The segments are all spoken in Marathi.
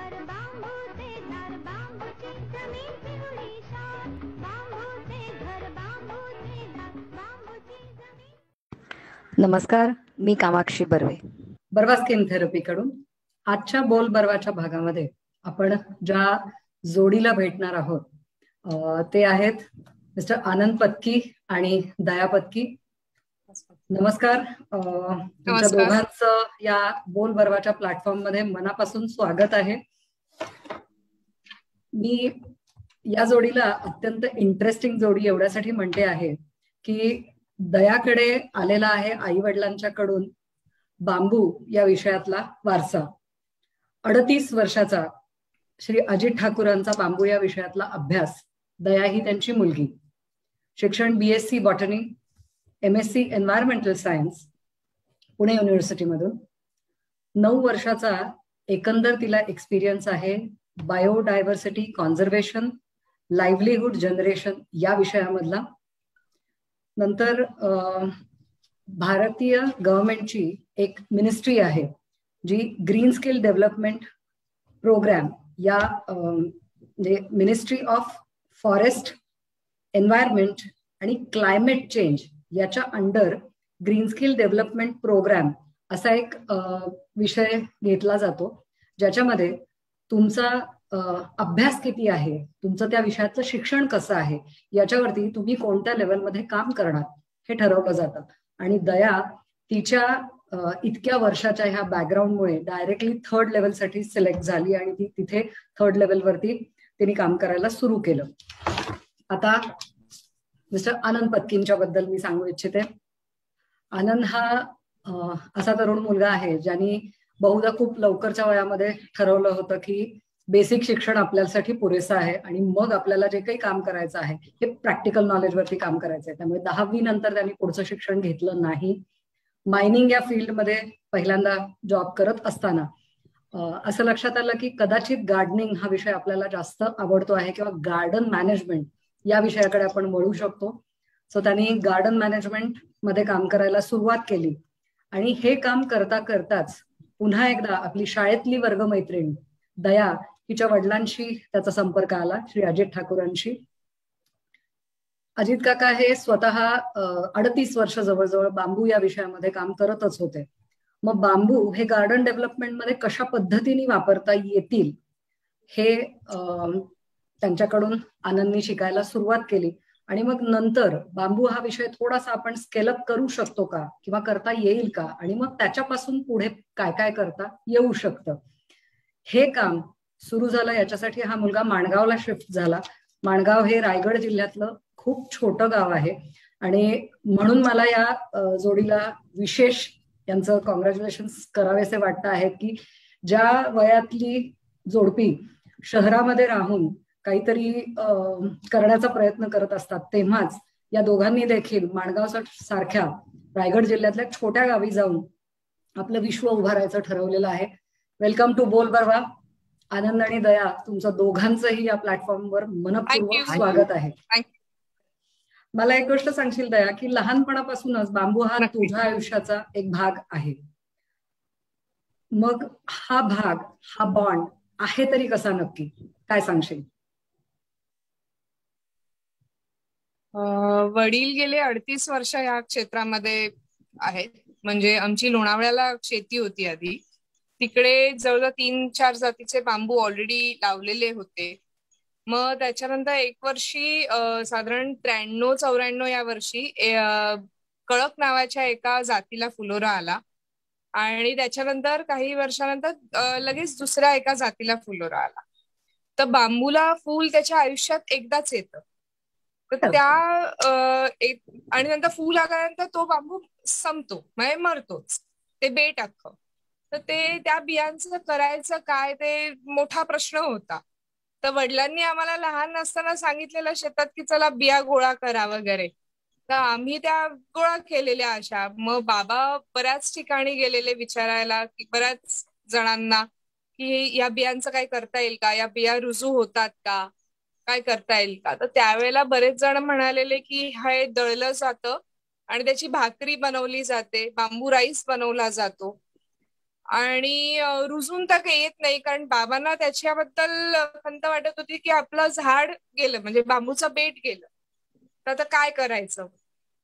घर बांबूचे झाड बांबूची जमीन पिवळी शार बांबूचे घर बांबूचे झाड बांबूची जमीन। नमस्कार, मी कामाक्षी बर्वे, बर्वा स्किन थेरपीकडून आजच्या बोल बर्वाच्या भागामध्ये आपण ज्या जोडीला भेटणार आहोत ते आहेत मिस्टर आनंद पत्की आणि दया पत्की। नमस्कार, तुमच्या दोघांचं या बोल बर्वाच्या प्लॅटफॉर्म मध्ये मनापासून स्वागत आहे। मी या जोडीला अत्यंत इंटरेस्टिंग जोडी एवढ्यासाठी म्हणते आहे की दयाकडे आलेला आहे आई वडिलांच्याकडून बांबू या विषयातला वारसा। 38 वर्षाचा श्री अजित ठाकूरांचा बांबू या विषयातला अभ्यास। दया ही त्यांची मुलगी। शिक्षण BSc botany, MSc environmental science Pune युनिव्हर्सिटीमधून। 9 वर्षाचा एकंदर तिला एक्सपिरियन्स आहे बायोडायव्हर्सिटी कॉन्झर्वेशन, लाईव्हलीहूड जनरेशन या विषयामधला। नंतर भारतीय गव्हर्नमेंटची एक मिनिस्ट्री आहे जी ग्रीन स्किल डेव्हलपमेंट प्रोग्राम या म्हणजे मिनिस्ट्री ऑफ फॉरेस्ट, एन्व्हायरमेंट आणि क्लायमेट चेंज याच्या under green skill development program असा एक विषय घेतला जातो, ज्याच्यामध्ये तुमचा अभ्यास किती आहे, तुमचं त्या विषयाचं शिक्षण कसं आहे याच्यावरती तुम्ही कोणत्या लेवलमध्ये काम करणार हे ठरवलं जातं। आणि दया तिच्या इतक्या वर्षाच्या ह्या बॅकग्राऊंडमुळे डायरेक्टली 3rd लेवलसाठी सिलेक्ट झाली आणि ती तिथे 3rd लेवलवरती तिने काम करायला सुरू केलं। आता मिस्टर आनंद पत्कींच्या बद्दल मी सांगू इच्छिते। आनंद हा असा तरुण मुलगा आहे ज्यांनी बहुधा खूप लवकरच्या वयामध्ये ठरवलं होतं की बेसिक शिक्षण आपल्यासाठी पुरेसं आहे आणि मग आपल्याला जे काही काम करायचं आहे हे प्रॅक्टिकल नॉलेजवरती काम करायचं आहे। त्यामुळे 10वी नंतर त्यांनी पुढचं शिक्षण घेतलं नाही। मायनिंग या फील्डमध्ये पहिल्यांदा जॉब करत असताना असं लक्षात आलं की कदाचित गार्डनिंग हा विषय आपल्याला जास्त आवडतो आहे किंवा गार्डन मॅनेजमेंट या विषयाकडे आपण वळू शकतो। सो त्यांनी गार्डन मॅनेजमेंट मध्ये काम करायला सुरुवात केली आणि हे काम करता करताच पुन्हा एकदा आपली शाळेतली वर्गमैत्रीण दया हिच्या वडिलांशी त्याचा संपर्क आला, श्री अजित ठाकूरांशी। अजित काका हे स्वतः 38 वर्ष जवळजवळ बांबू या विषयामध्ये काम करतच होते। मग बांबू हे गार्डन डेव्हलपमेंट मध्ये कशा पद्धतीने वापरता येतील हे त्यांच्याकडून आनंदनी शिकायला सुरुवात केली। आणि मग नंतर बांबू हा विषय थोडासा आपण स्केलअप करू शकतो का किंवा करता येईल का आणि मग त्याच्यापासून पुढे काय काय करता येऊ शकतं हे काम सुरू झालं। याच्यासाठी हा मुलगा माणगावला शिफ्ट झाला। माणगाव हे रायगड जिल्ह्यातलं खूप छोटं गाव आहे आणि म्हणून मला या जोडीला विशेष यांचं कॉंग्रॅच्युलेशन्स करावेसे वाटत आहेत की ज्या वयातली जोडपी शहरामध्ये राहून काहीतरी करण्याचा प्रयत्न करत असतात तेव्हाच या दोघांनी देखील माणगाव सारख्या रायगड जिल्ह्यातल्या छोट्या गावी जाऊन आपलं विश्व उभारायचं ठरवलेलं आहे। वेलकम टू बोल बर्वा। आनंद आणि दया, तुमचं दोघांचंही या प्लॅटफॉर्मवर मनपूर्वक स्वागत आहे। मला एक गोष्ट सांगशील दया की लहानपणापासूनच बांबू हा तुझ्या आयुष्याचा एक भाग आहे, मग हा भाग, हा बॉन्ड आहे तरी कसा नक्की, काय सांगशील? वडील गेले 38 वर्ष या क्षेत्रामध्ये आहेत। म्हणजे आमची लोणावळ्याला शेती होती आधी, तिकडे जवळजवळ 3-4 जातीचे बांबू ऑलरेडी लावलेले होते। मग त्याच्यानंतर एक वर्षी साधारण 93-94 या वर्षी कळक नावाच्या एका जातीला फुलोरा आला आणि त्याच्यानंतर काही वर्षानंतर लगेच दुसऱ्या एका जातीला फुलोरा आला। तर बांबूला फूल त्याच्या आयुष्यात एकदाच येतं, तर त्या आणि नंतर फूल आल्यानंतर तो बांबू संपतो, म्हणजे मरतोच, ते बेट अख्खं। तर ते त्या बियांचं करायचं काय ते मोठा प्रश्न होता। तर वडिलांनी आम्हाला लहान असताना सांगितलेलं शेतात की चला बिया गोळा करा वगैरे, तर आम्ही त्या गोळा केलेल्या अशा। मग बाबा बऱ्याच ठिकाणी गेलेले विचारायला, बऱ्याच जणांना की या बियांचं काय करता येईल का, या बिया रुजू होतात का, काय करता येईल का। तर त्यावेळेला बरेच जण म्हणालेले की हे दळलं जातं आणि त्याची भाकरी बनवली जाते, बांबू राईस बनवला जातो आणि रुजून तर काही येत नाही, कारण बाबांना त्याच्याबद्दल खंत वाटत होती की आपलं झाड गेलं, म्हणजे बांबूचं बेट गेलं, तर आता काय करायचं.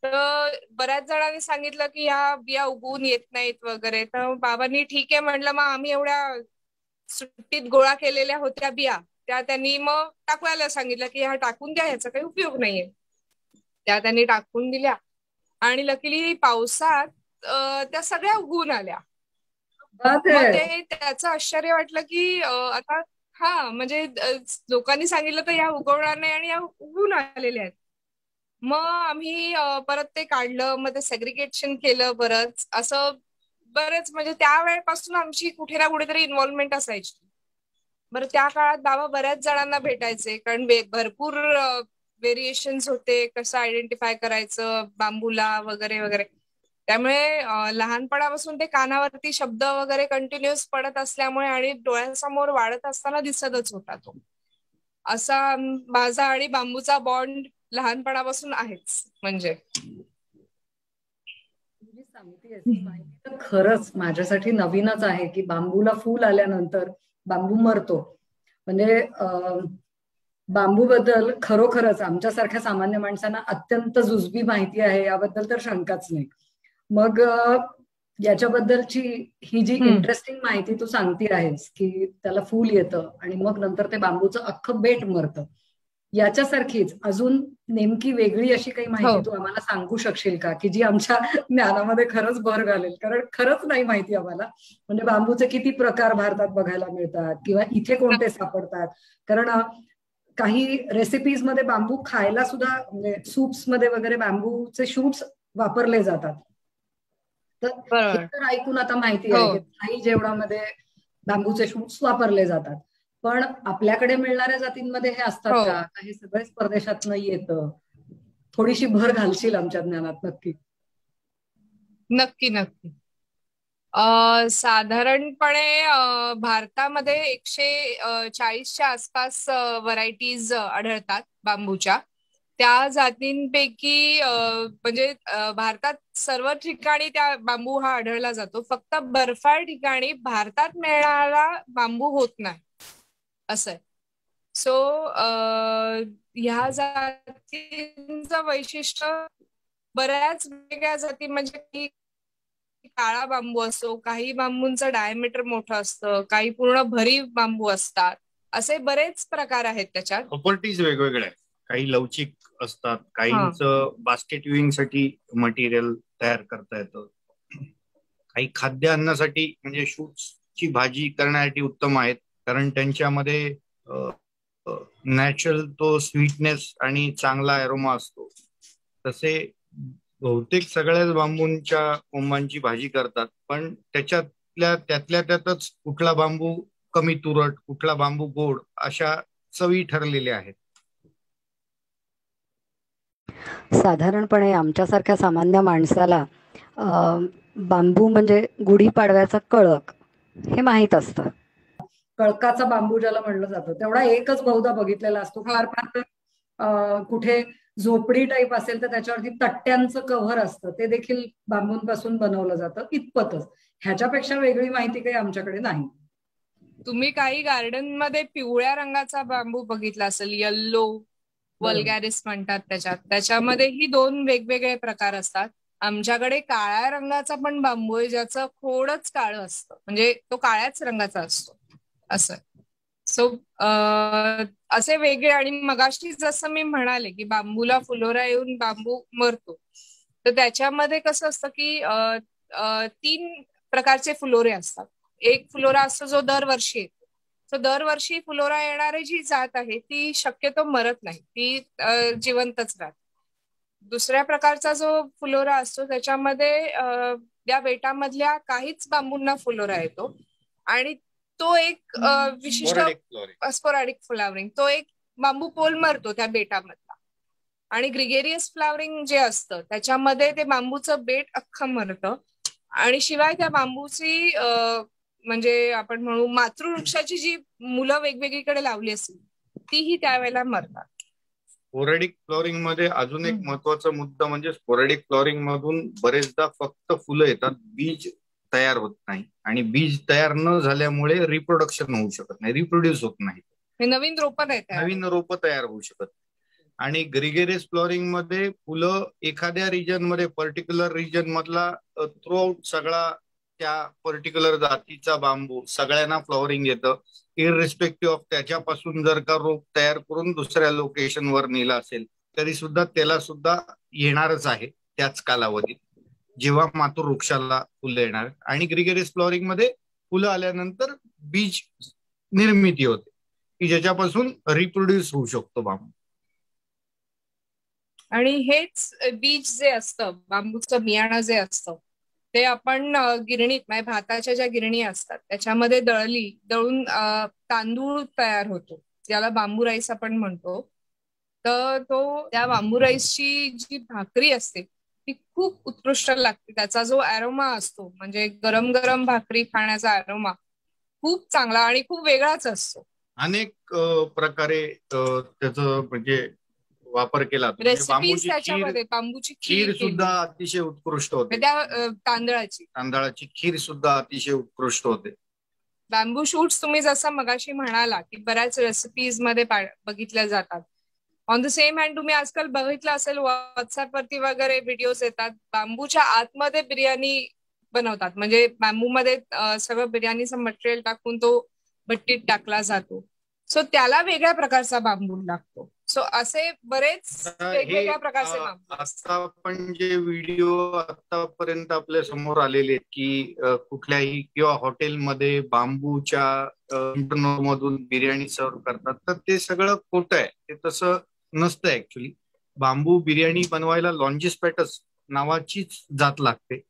तर बऱ्याच जणांनी सांगितलं की ह्या बिया उगवून येत नाहीत वगैरे. तर बाबांनी ठीक आहे म्हणलं, मग आम्ही एवढ्या सुट्टीत गोळा केलेल्या होत्या बिया, त्या त्यांनी मग टाकवायला सांगितलं की ह्या टाकून द्या, ह्याचा काही उपयोग नाहीये. त्या त्यांनी टाकून दिल्या आणि लकीली पावसात त्या सगळ्या उगवून आल्या. बात मग आहे. ते त्याचं आश्चर्य वाटलं की आता म्हणजे लोकांनी सांगितलं तर या उगवणार नाही आणि या उगवून आलेल्या आहेत. मग आम्ही परत ते काढलं, मग ते सेग्रिगेशन केलं परत. असं बरेच, म्हणजे त्या वेळेपासून आमची कुठे ना कुठेतरी इन्व्हॉल्वमेंट असायची. बरं, त्या काळात बाबा बऱ्याच जणांना भेटायचे, कारण भरपूर व्हेरिएशन्स होते, कसं आयडेंटिफाय करायचं बांबूला वगैरे वगैरे. त्यामुळे लहानपणापासून ते कानावरती शब्द वगैरे कंटिन्युअस पडत असल्यामुळे आणि डोळ्यांसमोर वाढत असताना दिसतच होता तो. असा माझा आणि बांबूचा बॉन्ड लहानपणापासून आहेच. म्हणजे तुझी सांगतेस ती माहिती तर खरंच माझ्यासाठी नवीनच आहे की बांबूला फूल आल्यानंतर बांबू मरतो. म्हणजे बांबू बद्दल खरोखरच आमच्यासारख्या सामान्य माणसांना अत्यंत जुजबी माहिती आहे, याबद्दल तर शंकाच नाही. मग याच्याबद्दलची ही जी इंटरेस्टिंग माहिती तू सांगते आहेस की त्याला फूल येतं आणि मग नंतर ते बांबूचं अख्खं बेट मरतं, याच्यासारखीच अजून नेमकी वेगळी अशी काही माहिती तू आम्हाला सांगू शकशील का, की जी आमच्या ज्ञानामध्ये खरंच भर घालेल. कारण खरंच नाही माहिती आम्हाला. म्हणजे बांबूचे किती प्रकार भारतात बघायला मिळतात किंवा इथे कोणते सापडतात. कारण काही रेसिपीज मध्ये बांबू खायला सुद्धा, म्हणजे सूप्स मध्ये वगैरे बांबूचे शूट्स वापरले जातात. तर हे तर ऐकून आता माहिती आहे की थाई जेवणामध्ये बांबूचे शूट्स वापरले जातात. पण आपल्याकडे मिळणाऱ्या जातींमध्ये हे असतात का? हे सगळेच परदेशातनं येतं. थोडीशी भर घालशील आमच्या ज्ञानात नक्की. नक्की नक्की. साधारणपणे भारतामध्ये 140च्या आसपास व्हरायटीज आढळतात बांबूच्या. त्या जातींपैकी म्हणजे भारतात सर्व ठिकाणी त्या बांबू हा आढळला जातो. फक्त बर्फाळ ठिकाणी भारतात मिळणारा बांबू होत नाही, असं आहे. सो ह्या जातींचं वैशिष्ट्य बऱ्याच वेगळ्या जाती, म्हणजे काळा बांबू असतो, काही बांबूंचं डायमीटर मोठं असतं, काही पूर्ण भरीव बांबू असतात, असे बरेच प्रकार आहेत त्याच्यात. प्रॉपर्टीज वेगवेगळ्या आहेत. काही लवचिक असतात, काहींचं बास्केट विविंग साठी मटेरियल तयार करता येतं, काही खाद्य अन्नासाठी म्हणजे शूट्सची भाजी करण्यासाठी उत्तम आहेत, कारण त्यांच्यामध्ये नॅचरल तो स्वीटनेस आणि चांगला एरोमा असतो. तसे बहुतेक सगळ्याच बांबूंच्या कोंबांची भाजी करतात, पण त्यातल्या त्यातच कुठला बांबू कमी तुरट, कुठला बांबू गोड, अशा चवी ठरलेल्या आहेत. साधारणपणे आमच्यासारख्या सामान्य माणसाला बांबू म्हणजे गुढीपाडव्याचा कळक हे माहीत असतं. कळकाचा बांबू ज्याला म्हणलं जातं, तेवढा एकच बहुधा बघितलेला असतो. फार फार तर कुठे झोपडी टाईप असेल तर त्याच्यावरती तट्ट्यांचं कव्हर असतं, ते देखील बांबूंपासून बनवलं जातं, इतपतच. ह्याच्यापेक्षा वेगळी माहिती काही आमच्याकडे नाही. तुम्ही काही गार्डन मध्ये पिवळ्या रंगाचा बांबू बघितला असेल, येल्लो वल्गॅरिस म्हणतात त्याच्यामध्ये ही 2 वेगवेगळे प्रकार असतात. आमच्याकडे काळ्या रंगाचा पण बांबू आहे, ज्याचं खोडच काळं असतं, म्हणजे तो काळ्याच रंगाचा असतो, असं. सो असे वेगळे. आणि मगाशी जसं मी म्हणाले की बांबूला फुलोरा येऊन बांबू मरतो, तर त्याच्यामध्ये कसं असतं की 3 प्रकारचे फुलोरे असतात. एक फुलोरा असतो जो दरवर्षी येतो. तर दरवर्षी फुलोरा येणारी जी जात आहे ती शक्यतो मरत नाही, ती जिवंतच राहते. दुसऱ्या प्रकारचा जो फुलोरा असतो त्याच्यामध्ये या बेटामधल्या काहीच बांबूंना फुलोरा येतो आणि तो एक विशिष्ट स्पोरॅडिक फ्लावरिंग, तो एक बांबू पोल मरतो त्या बेटामधला. आणि ग्रिगेरियस फ्लावरिंग जे असतं त्याच्यामध्ये ते बांबूचं बेट अख्खं मरतं. आणि शिवाय त्या बांबूची म्हणजे आपण म्हणू मातृवृक्षाची जी मुलं वेगवेगळीकडे लावली असतील तीही त्यावेळेला मरतात. स्पोरॅडिक फ्लॉवरिंग मध्ये अजून एक महत्वाचा मुद्दा म्हणजे स्पोरॅडिक फ्लॉवरिंग मधून बरेचदा फक्त फुलं येतात, बीज तयार होत नाही आणि बीज तयार न झाल्यामुळे रिप्रोडक्शन होऊ शकत नाही, रिप्रोड्यूस होत नाही, नवीन रोपं तयार होऊ शकत. आणि ग्रिगेरियस फ्लॉरिंग मध्ये फुलं एखाद्या रिजन मध्ये, पर्टिक्युलर रिजन मधला थ्रू आउट सगळा त्या पर्टिक्युलर जातीचा बांबू सगळ्यांना फ्लॉवरिंग येतं, इररिस्पेक्टिव्ह ऑफ त्याच्यापासून जर का रोप तयार करून दुसऱ्या लोकेशनवर नेला असेल तरी सुद्धा त्याला सुद्धा येणारच आहे त्याच कालावधीत जेव्हा मातृ वृक्षाला फुलं येणार. आणि ग्रिगेरियस फ्लॉवरिंग मध्ये फुलं आल्यानंतर बीज निर्मिती होते की ज्याच्यापासून रिप्रोड्यूस होऊ शकतो बांबू. आणि हेच बीज जे असतं, बांबूचं बियाणं जे असतं, ते आपण गिरणीत, म्हणजे भाताच्या ज्या गिरणी असतात त्याच्यामध्ये दळून तांदूळ तयार होतो, ज्याला बांबू राईस आपण म्हणतो. तर त्या बांबू राईसची जी भाकरी असते ती खूप उत्कृष्ट लागते. त्याचा जो अरोमा असतो, म्हणजे गरम गरम भाकरी खाण्याचा अरोमा खूप चांगला आणि खूप वेगळाच असतो. अनेक प्रकारे त्याचं म्हणजे वापर केला. रेसिपीज त्याच्यामध्ये बांबूची खीर सुद्धा अतिशय उत्कृष्ट होते, त्या तांदळाची खीर सुद्धा अतिशय उत्कृष्ट होते. बांबू शूट्स तुम्ही जसं मगाशी म्हणाला की बऱ्याच रेसिपीज मध्ये बघितल्या जातात. ऑन द सेम हँड तुम्ही आजकाल बघितलं असेल व्हॉट्सअपवरती वगैरे व्हिडिओज येतात, बांबूच्या आतमध्ये बिर्याणी बनवतात, म्हणजे बांबूमध्ये सगळं बिर्याणीचं मटेरियल टाकून तो भट्टीत टाकला जातो. सो त्याला वेगळ्या प्रकारचा बांबू लागतो. सो असे बरेच वेगवेगळ्या प्रकारचे बांबू. आता आपण जे व्हिडिओ आतापर्यंत आपल्या समोर आलेले की कुठल्याही किंवा हॉटेलमध्ये बांबूच्या मधून बिर्याणी सर्व करतात, तर ते सगळं खोटं आहे. ते तसं नसतं ऍक्च्युली. बांबू बिर्याणी बनवायला लॉन्जिस्पॅटस नावाचीच जात लागते,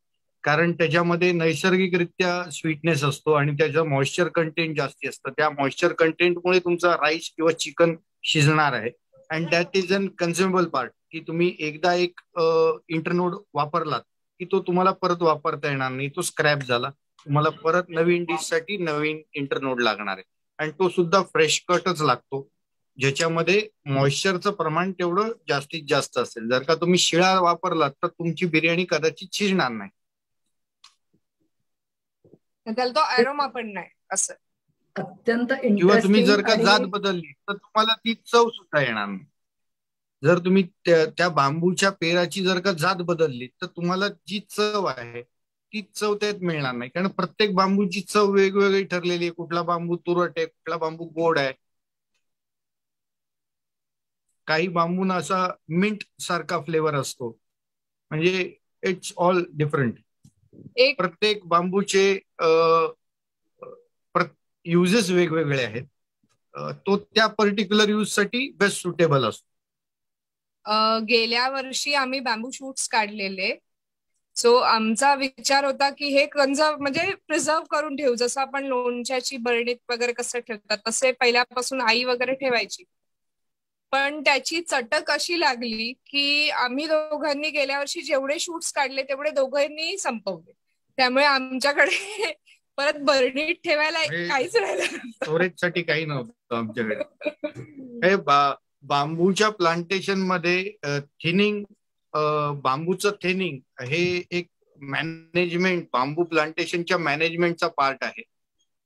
कारण त्याच्यामध्ये नैसर्गिकरित्या स्वीटनेस असतो आणि त्याचं मॉइश्चर कंटेंट जास्ती असतं. त्या मॉइश्चर कंटेंटमुळे तुमचा राईस किंवा चिकन शिजणार आहे. And that is an consumable part, की तुम्ही एकदा एक इंटरनोड वापरलात की तो तुम्हाला परत वापरता येणार नाही, तो स्क्रॅप झाला, तुम्हाला परत नवीन डिश साठी नवीन इंटरनोड लागणार आहे. आणि तो सुद्धा फ्रेश कटच लागतो, ज्याच्यामध्ये मॉइश्चरचं प्रमाण तेवढं जास्तीत जास्त असेल. जर का तुम्ही शिळा वापरलात तर तुमची बिर्याणी कदाचित शिजणार नाही, त्याला तो अरोमा पण नाही असं. अत्यंत किंवा तुम्ही जर का इंटरेस्टिंग जात बदलली तर तुम्हाला ती चव सुद्धा येणार नाही. जर तुम्ही त्या बांबूच्या पेराची जर का जात बदलली तर तुम्हाला जी चव आहे ती चव त्यात मिळणार नाही, कारण प्रत्येक बांबूची चव वेगवेगळी ठरलेली आहे. कुठला बांबू तुरट आहे, कुठला बांबू गोड आहे. काही बांबूंना असा मिंट सारखा फ्लेवर असतो, म्हणजे इट्स ऑल डिफरंट. प्रत्येक बांबूचे युजेस वेगवेगळे आहेत. तो त्या पर्टिक्युलर यूज साठी बेस्ट सुटेबल असतो. गेल्या वर्षी आम्ही बांबू शूट्स काढलेले. सो आमचा विचार होता की हे म्हणजे प्रिझर्व करून ठेवू, जसं आपण लोणच्याची बरणीत वगैरे कसं ठेवतात तसे पहिल्यापासून आई वगैरे ठेवायची. पण त्याची चटक अशी लागली की आम्ही दोघांनी गेल्या वर्षी जेवढे शूट्स काढले तेवढे दोघांनी संपवले. त्यामुळे आमच्याकडे परत बरणीत ठेवायला काहीच राहिलं, स्टोरेज साठी काही नव्हतं आमच्याकडे. बांबूच्या प्लांटेशन मध्ये थिनिंग, बांबूचं थिनिंग हे एक मॅनेजमेंट, बांबू प्लांटेशनच्या मॅनेजमेंटचा पार्ट आहे.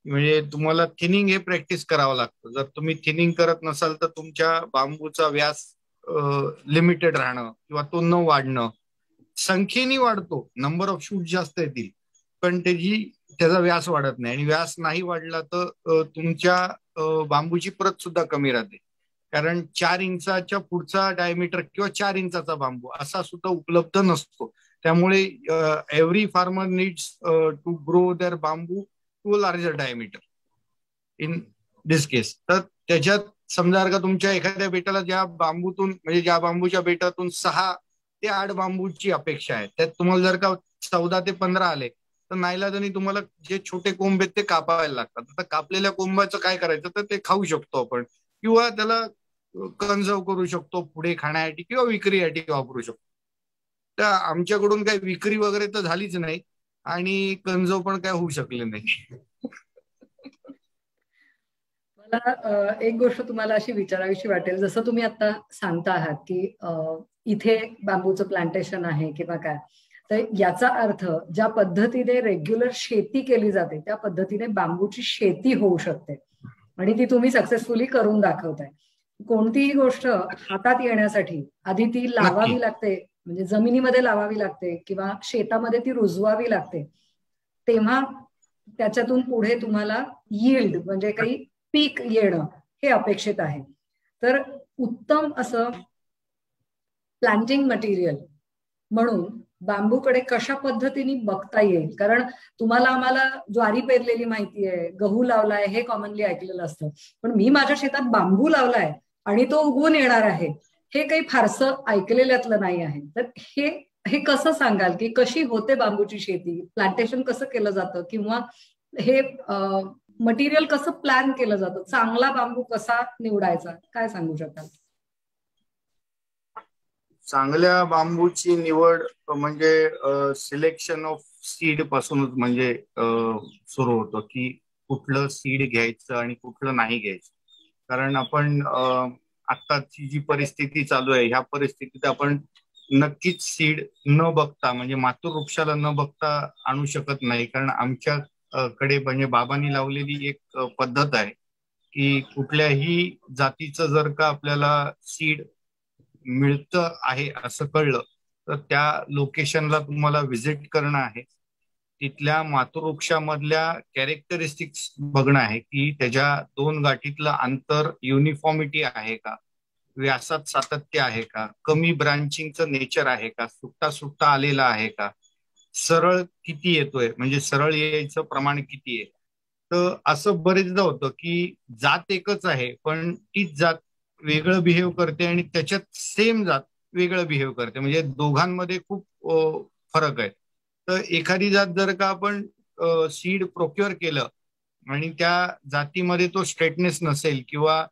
म्हणजे तुम्हाला थिनिंग हे प्रॅक्टिस करावं लागतं. जर तुम्ही थिनिंग करत नसाल तर तुमच्या बांबूचा व्यास लिमिटेड राहणं किंवा तो न वाढणं. संख्येने वाढतो, नंबर ऑफ शूट जास्त येतील, पण त्याचा व्यास वाढत नाही. आणि व्यास नाही वाढला तर तुमच्या बांबूची प्रत सुद्धा कमी राहते, कारण 4 इंचाच्या पुढचा डायमीटर किंवा 4 इंचाचा बांबू असा सुद्धा उपलब्ध नसतो. त्यामुळे every farmer needs to grow their bamboo to larger diameter in this case. तर त्याच्यात समजा जर का तुमच्या एखाद्या बेटाला ज्या बांबूच्या बेटातून 6 ते 8 बांबूची अपेक्षा आहे, त्यात तुम्हाला जर का 14 ते 15 आले तर नाईलाजाने तुम्हाला जे छोटे कोंब आहेत ते कापायला लागतात. आता कापलेल्या कोंबाचं काय करायचं, तर ते खाऊ शकतो आपण किंवा त्याला कन्झर्व करू शकतो, पुढे खाण्यासाठी किंवा विक्रीसाठी वापरू शकतो. तर आमच्याकडून काही विक्री वगैरे तर झालीच नाही आणि कन्झर्व पण काय होऊ शकले नाही. मला एक गोष्ट तुम्हाला अशी विचारावीशी वाटेल, जसं तुम्ही आता सांगता आहात की इथे बांबूचं प्लांटेशन आहे किंवा काय, तर याचा अर्थ ज्या पद्धतीने रेग्युलर शेती केली जाते त्या पद्धतीने बांबूची शेती होऊ शकते आणि ती तुम्ही सक्सेसफुली करून दाखवताय. कोणतीही गोष्ट हातात येण्यासाठी आधी ती लावावी लागते, म्हणजे जमिनीमध्ये लावावी लागते किंवा शेतामध्ये ती रुजवावी लागते, तेव्हा त्याच्यातून पुढे तुम्हाला यील्ड म्हणजे काही पीक येणं हे अपेक्षित आहे. तर उत्तम असं प्लांटिंग मटेरियल म्हणून बांबूकडे कशा पद्धतीने बघता येईल, कारण तुम्हाला आम्हाला ज्वारी पेरलेली माहिती आहे, गहू लावलाय हे कॉमनली ऐकलेलं असतं, पण मी माझ्या शेतात बांबू लावलाय आणि तो उगवून येणार आहे हे काही फारसं ऐकलेल्यातलं नाही आहे. तर हे कसं सांगाल की कशी होते बांबूची शेती, प्लांटेशन कसं केलं जातं किंवा हे मटेरियल कसं प्लॅन केलं जातं, चांगला बांबू कसा निवडायचा, काय सांगू शकाल? चांगल्या बांबूची निवड म्हणजे सिलेक्शन ऑफ सीड पासूनच म्हणजे सुरू होतं की कुठलं सीड घ्यायचं आणि कुठलं नाही घ्यायचं. कारण आपण आत्ताची जी परिस्थिती चालू आहे ह्या परिस्थितीत आपण नक्कीच सीड न बघता म्हणजे मातृवृक्षाला न बघता आणू शकत नाही. कारण आमच्या कडे म्हणजे बाबांनी लावलेली एक पद्धत आहे की कुठल्याही जातीचं जर का आपल्याला सीड मिळतं आहे असं कळलं तर त्या लोकेशनला तुम्हाला व्हिजिट करणं आहे, तिथल्या मातृवृक्षामधल्या कॅरेक्टरिस्टिक्स बघणं आहे की त्याच्या दोन गाठीतलं अंतर युनिफॉर्मिटी आहे का, व्यासात सातत्य आहे का, कमी ब्रांचिंगचं नेचर आहे का, सुट्टा सुट्टा आलेला आहे का, सरळ किती येतोय म्हणजे सरळ यायचं प्रमाण किती आहे. तर असं बरेचदा होतं की जात एकच आहे पण तीच जात वेगळं बिहेव करते आणि त्याच्यात सेम जात वेगळं बिहेव करते, म्हणजे दोघांमध्ये खूप फरक आहे. तर एखादी जात जर का आपण सीड प्रोक्युअर केलं आणि त्या जातीमध्ये तो स्ट्रेटनेस नसेल किंवा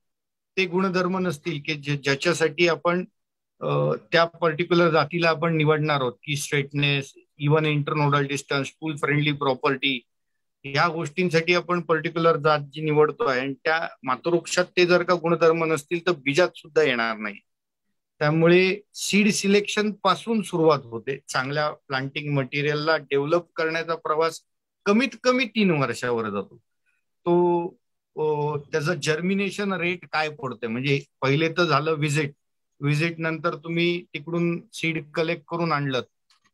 ते गुणधर्म नसतील की ज्याच्यासाठी आपण त्या पर्टिक्युलर जातीला आपण निवडणार आहोत की स्ट्रेटनेस, इव्हन इंटरनोडल डिस्टन्स, फुल फ्रेंडली प्रॉपर्टी, ह्या गोष्टींसाठी आपण पर्टिक्युलर जात जी निवडतो आहे आणि त्या मातृवृक्षात ते जर का गुणधर्म नसतील तर बीजात सुद्धा येणार नाही. त्यामुळे सीड सिलेक्शन पासून सुरुवात होते. चांगल्या प्लांटिंग मटेरियलला डेव्हलप करण्याचा प्रवास कमीत कमी 3 वर्षावर जातो. तो त्याचं जर्मिनेशन रेट काय पडते, म्हणजे पहिले तर झालं व्हिजिट नंतर तुम्ही तिकडून सीड कलेक्ट करून आणलं,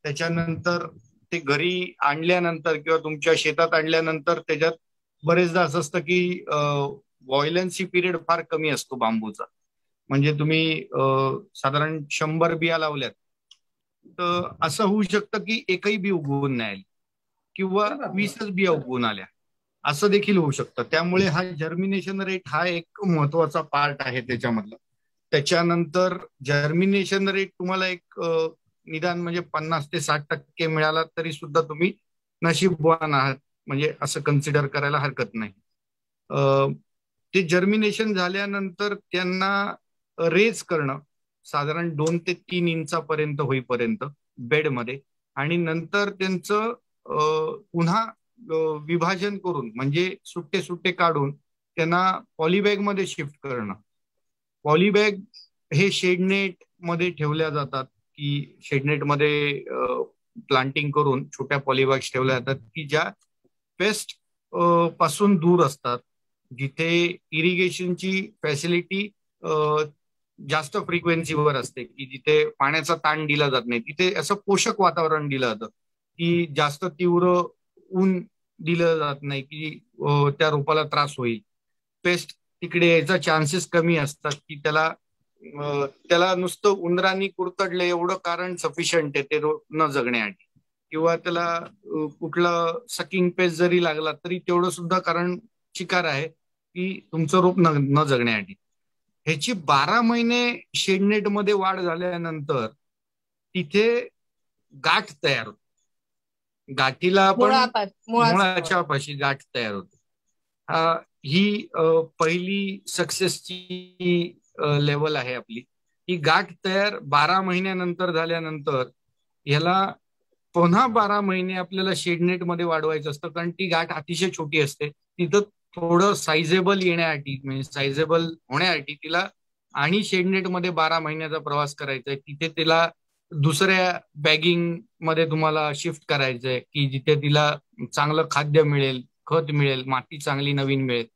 त्याच्यानंतर ते घरी आणल्यानंतर किंवा तुमच्या शेतात आणल्यानंतर त्याच्यात बरेचदा असं असतं की व्हायलन्सी पिरियड फार कमी असतो बांबूचा. म्हणजे तुम्ही साधारण 100 बिया लावल्यात तर असं होऊ शकतं की एकही बी उगवून नाही आली किंवा 20च बिया उगवून आल्या, असं देखील होऊ शकतं. त्यामुळे हा जर्मिनेशन रेट हा एक महत्वाचा पार्ट आहे त्याच्यामधला. त्याच्यानंतर जर्मिनेशन रेट तुम्हाला एक निदान म्हणजे 50 ते 60% मिळाला तरी सुद्धा तुम्ही नशीबवान आहात, म्हणजे असं कन्सिडर करायला हरकत नाही. ते जर्मिनेशन झाल्यानंतर त्यांना रेज करणं साधारण 2 ते 3 इंचापर्यंत होईपर्यंत बेडमध्ये, आणि नंतर त्यांचं पुन्हा विभाजन करून म्हणजे सुट्टे सुट्टे काढून त्यांना पॉलिबॅग मध्ये शिफ्ट करणं. पॉलिबॅग हे शेडनेट मध्ये ठेवल्या जातात की शेडनेट मध्ये प्लांटिंग करून छोट्या पॉलिबॅग्स ठेवल्या जातात की ज्या पेस्ट पासून दूर असतात, जिथे इरिगेशनची फॅसिलिटी जास्त फ्रिक्वेन्सीवर असते, की जिथे पाण्याचा ताण दिला जात नाही, तिथे असं पोषक वातावरण दिलं जातं की जास्त तीव्र ऊन दिलं जात नाही की त्या रोपाला त्रास होईल. पेस्ट तिकडे यायचा चान्सेस कमी असतात की त्याला नुसतं उंदरांनी कुरतडलं एवढं कारण सफिशियंट आहे ते रोप न जगण्यासाठी, किंवा त्याला कुठला सकिंग पेस्ट जरी लागला तरी तेवढं सुद्धा कारण चिकार आहे की तुमचं रोप न जगण्यासाठी. ह्याची 12 महिने शेडनेट मध्ये वाढ झाल्यानंतर तिथे गाठ तयार होते. गाठीला आपण मुळाच्या पाशी गाठ तयार होते. ही पहिली सक्सेसची लेवल आहे आपली. ही गाठ तयार 12 महिन्यानंतर झाल्यानंतर ह्याला पुन्हा 12 महिने आपल्याला शेडनेट मध्ये वाढवायचं असतं, कारण ती गाठ अतिशय छोटी असते. तिथं थोडं सायझेबल येण्यासाठी म्हणजे सायझेबल होण्यासाठी तिला आणि शेडनेट मध्ये 12 महिन्याचा प्रवास करायचा आहे. तिथे तिला दुसऱ्या बॅगिंग मध्ये तुम्हाला शिफ्ट करायचंय की जिथे तिला चांगलं खाद्य मिळेल, खत मिळेल, माती चांगली नवीन मिळेल.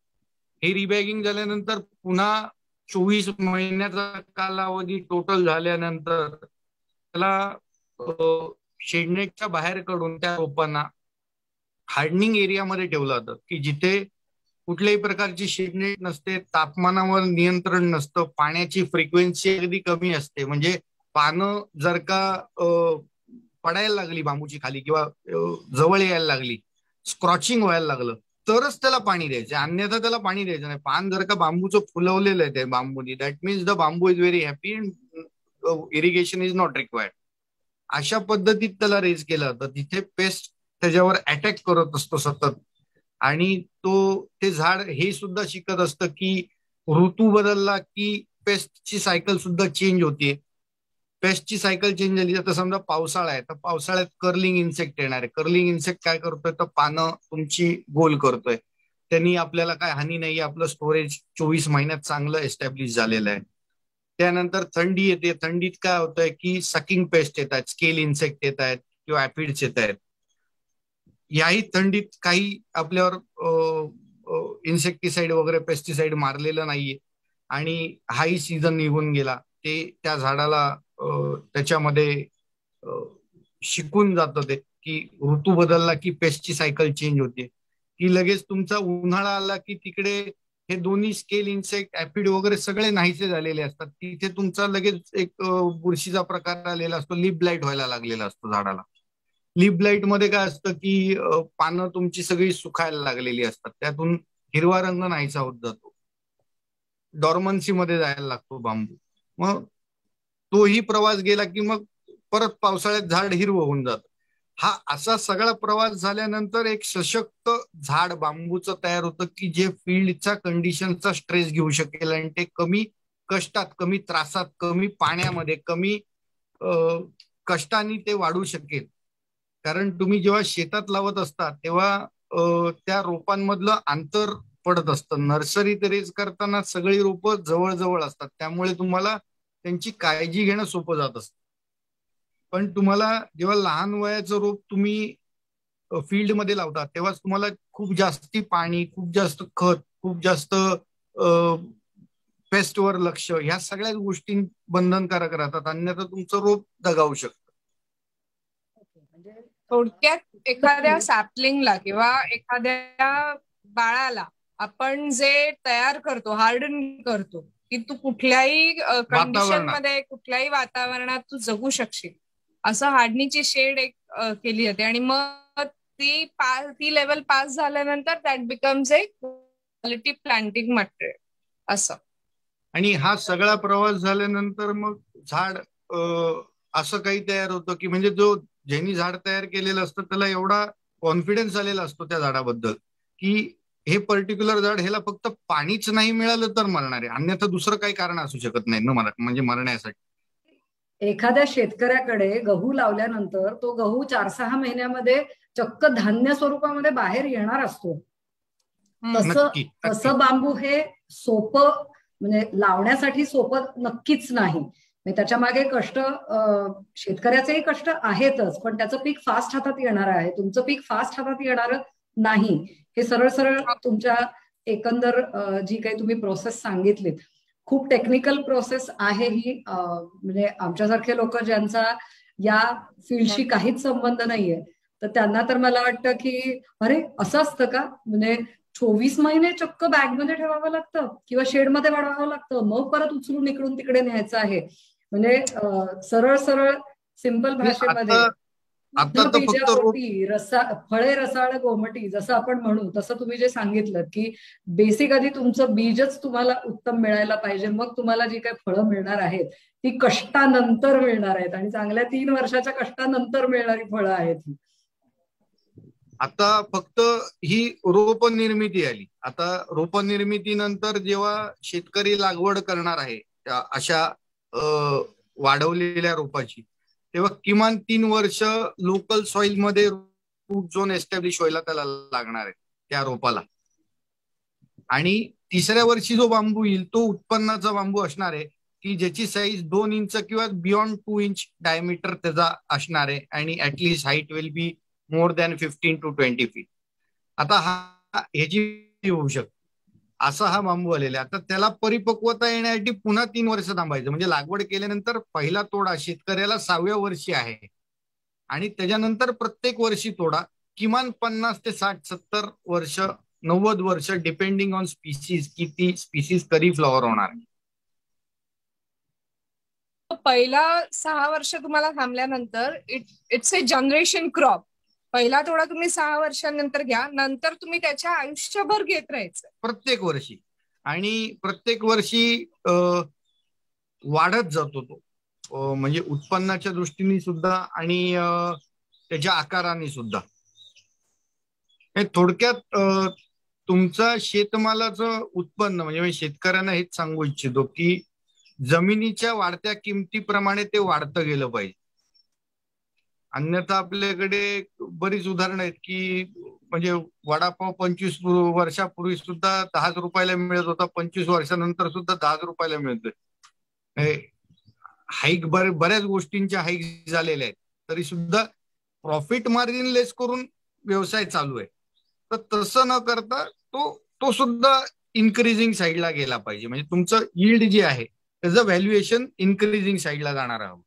हे रिबॅगिंग झाल्यानंतर पुन्हा 24 महिन्याचा कालावधी टोटल झाल्यानंतर त्याला शेडनेटच्या बाहेर काढून त्या रोपांना हार्डनिंग एरियामध्ये ठेवलं जातं की जिथे कुठल्याही प्रकारची शेडनेट नसते, तापमानावर नियंत्रण नसतं, पाण्याची फ्रिक्वेन्सी अगदी कमी असते. म्हणजे पानं जर का पडायला लागली बांबूची खाली किंवा जवळ यायला लागली, स्क्रॉचिंग व्हायला लागलं, तरच त्याला पाणी द्यायचं, अन्यथा त्याला पाणी द्यायचं नाही. पान जर का बांबूचं फुलवलेलं आहे ते बांबूनी, that means the bamboo is very happy and irrigation is not required. अशा पद्धतीत त्याला रेज केलं जातं. तिथे पेस्ट त्याच्यावर अटॅक करत असतो सतत, आणि ते झाड हे सुद्धा शिकत असतं की ऋतू बदलला की पेस्टची सायकल सुद्धा चेंज होते. पेस्टची सायकल चेंज झाली, आता समजा पावसाळा आहे तर पावसाळ्यात कर्लिंग इन्सेक्ट येणार आहे. कर्लिंग इन्सेक्ट काय करतोय तर पानं तुमची गोल करतोय. त्यांनी आपल्याला काय हानी नाही, आपलं स्टोरेज 24 महिन्यात चांगलं एस्टॅब्लिश झालेलं आहे. त्यानंतर थंडी येते, थंडीत काय होतंय की सकिंग पेस्ट येत आहेत, स्केल इन्सेक्ट येत आहेत किंवा ऍपिड्स येत आहेत. याही थंडीत काही आपल्यावर इन्सेक्टिसाइड वगैरे पेस्टिसाइड मारलेलं नाहीये आणि हाही सीझन निघून गेला, ते त्या झाडाला त्याच्यामध्ये शिकून जातं ते की ऋतू बदलला की पेस्टची सायकल चेंज होते, की लगेच तुमचा उन्हाळा आला की तिकडे हे दोन्ही स्केल इन्सेक्ट, ऍपिड वगैरे सगळे नाहीसे झालेले असतात. तिथे तुमचा लगेच एक बुरशीचा प्रकार आलेला असतो, लीफ ब्लाइट व्हायला लागलेला असतो झाडाला. लीफ ब्लाइट मध्ये काय असतं की पानं तुमची सगळी सुकायला लागलेली असतात, त्यातून हिरवा रंग नाहीसा होत जातो, डॉर्मन्सी मध्ये जायला लागतो बांबू. मग तोही प्रवास गेला की मग परत पावसाळ्यात झाड हिरवं होऊन जातं. हा असा सगळा प्रवास झाल्यानंतर एक सशक्त झाड बांबूचं तयार होतं की जे फील्डच्या कंडिशनचा स्ट्रेस घेऊ शकेल आणि ते कमी कष्टात, कमी त्रासात, कमी पाण्यामध्ये, कमी कष्टाने ते वाढू शकेल. कारण तुम्ही जेव्हा शेतात लावत असता तेव्हा त्या रोपांमधलं अंतर पडत असतं. नर्सरीत रेज करताना सगळी रोपं जवळ असतात, त्यामुळे तुम्हाला त्यांची काळजी घेणं सोपं जात असतं. पण तुम्हाला जेव्हा लहान वयाचं रोप तुम्ही फील्डमध्ये लावता तेव्हाच तुम्हाला खूप जास्ती पाणी, खूप जास्त खत, खूप जास्त पेस्टवर लक्ष, ह्या सगळ्याच गोष्टी बंधनकारक राहतात, अन्यथा तुमचं रोप दगावू शकतं. थोडक्यात एखाद्या सॅपलिंगला किंवा एखाद्या बाळाला आपण जे तयार करतो, हार्डन करतो की तू कुठल्याही कंडिशन मध्ये, कुठल्याही वातावरणात तू जगू शकशील, असं हार्डनीची शेड एक केली जाते. आणि मग ती लेवल पास झाल्यानंतर that becomes a quality planting material असं. आणि हा सगळा प्रवास झाल्यानंतर मग झाड असं काही तयार होतं की म्हणजे ज्यांनी झाड तयार केलेलं असतं त्याला एवढा कॉन्फिडन्स आलेला असतो त्या झाडाबद्दल की हे पर्टिक्युलर झाड, ह्याला फक्त पाणीच नाही मिळालं तर मरणार आहे, अन्यथा दुसरं काही कारण असू शकत नाही म्हणजे मरण्यासाठी. एखाद्या शेतकऱ्याकडे गहू लावल्यानंतर तो गहू 4-6 महिन्यामध्ये चक्क धान्य स्वरूपामध्ये बाहेर येणार असतो. तसं बांबू हे सोपं, म्हणजे लावण्यासाठी सोपं नक्कीच नाही. त्याच्या मागे कष्ट, शेतकऱ्याचेही कष्ट आहेतच, पण त्याचं पीक फास्ट हातात येणार आहे. तुमचं पीक फास्ट हातात येणार नाही, हे सरळ तुमच्या एकंदर जी काही तुम्ही प्रोसेस सांगितलीत, खूप टेक्निकल प्रोसेस आहे ही. म्हणजे आमच्यासारखे लोक ज्यांचा या फील्डशी काहीच संबंध नाहीये, तर त्यांना तर मला वाटतं की अरे असं असतं का, म्हणजे 24 महिने चक्क बॅगमध्ये ठेवावं लागतं किंवा शेडमध्ये वाढवावं लागतं, मग परत उचलून इकडून तिकडे न्यायचं आहे. म्हणजे सरळ सिंपल भाषेमध्ये फळे रसाळ गोमटी जसं आपण म्हणू, तसं तुम्ही जे सांगितलं की बेसिक आधी तुमचं बीजच तुम्हाला उत्तम मिळायला पाहिजे, मग तुम्हाला जी काही फळं मिळणार आहेत ती कष्टानंतर मिळणार आहेत आणि चांगल्या 3 वर्षाच्या कष्टानंतर मिळणारी फळं आहेत ही. आता फक्त ही रोपनिर्मिती आली. आता रोपनिर्मितीनंतर जेव्हा शेतकरी लागवड करणार आहे अशा वाढवलेल्या रोपाची, तेव्हा किमान 3 वर्ष लोकल सॉइल मध्ये रूट झोन एस्टॅब्लिश व्हायला त्याला लागणार आहे त्या रोपाला. आणि 3ऱ्या वर्षी जो बांबू येईल तो उत्पन्नाचा बांबू असणार आहे की ज्याची साईज 2 इंच किंवा बियॉन्ड 2 इंच डायमीटर त्याचा असणार आहे आणि at least height will be more than 15 to 20 feet. आता ह्याची होऊ शकते असा हा बांबू आलेला आहे. आता त्याला परिपक्वता येण्यासाठी पुन्हा 3 वर्ष थांबायचं. म्हणजे लागवड केल्यानंतर पहिला तोडा शेतकऱ्याला 6व्या वर्षी आहे आणि त्याच्यानंतर प्रत्येक वर्षी तोडा किमान 50 ते 60, 70 वर्ष, 90 वर्ष डिपेंडिंग ऑन स्पीसीज की ती स्पीसीज कधी फ्लॉवर होणार आहे. पहिला 6 वर्ष तुम्हाला थांबल्यानंतर इट्स अ जनरेशन क्रॉप. पहिला तोडा तुम्ही 6 वर्षांनंतर घ्या, नंतर तुम्ही त्याच्या आयुष्यभर घेत राहायचं प्रत्येक वर्षी. आणि प्रत्येक वर्षी वाढत जातो तो, म्हणजे उत्पन्नाच्या दृष्टीने सुद्धा आणि त्याच्या आकाराने सुद्धा. थोडक्यात तुमचा शेतमालाचं उत्पन्न म्हणजे मी शेतकऱ्यांना हेच सांगू इच्छितो की जमिनीच्या वाढत्या किमतीप्रमाणे ते वाढतं गेलं पाहिजे. अन्यथा आपल्याकडे बरीच उदाहरणं आहेत की म्हणजे वडापाव 25 वर्षापूर्वी सुद्धा 10 रुपयाला मिळत होता, 25 वर्षानंतर सुद्धा 10 रुपयाला मिळतोय. हाईक बऱ्याच गोष्टींच्या हाईक झालेल्या आहेत, तरी सुद्धा प्रॉफिट मार्जिन लेस करून व्यवसाय चालू आहे. तर तसं न करता तो सुद्धा इन्क्रीजिंग साईडला गेला पाहिजे. म्हणजे तुमचं यील्ड जे आहे त्याचं व्हॅल्युएशन इन्क्रीजिंग साईडला जाणार आहे.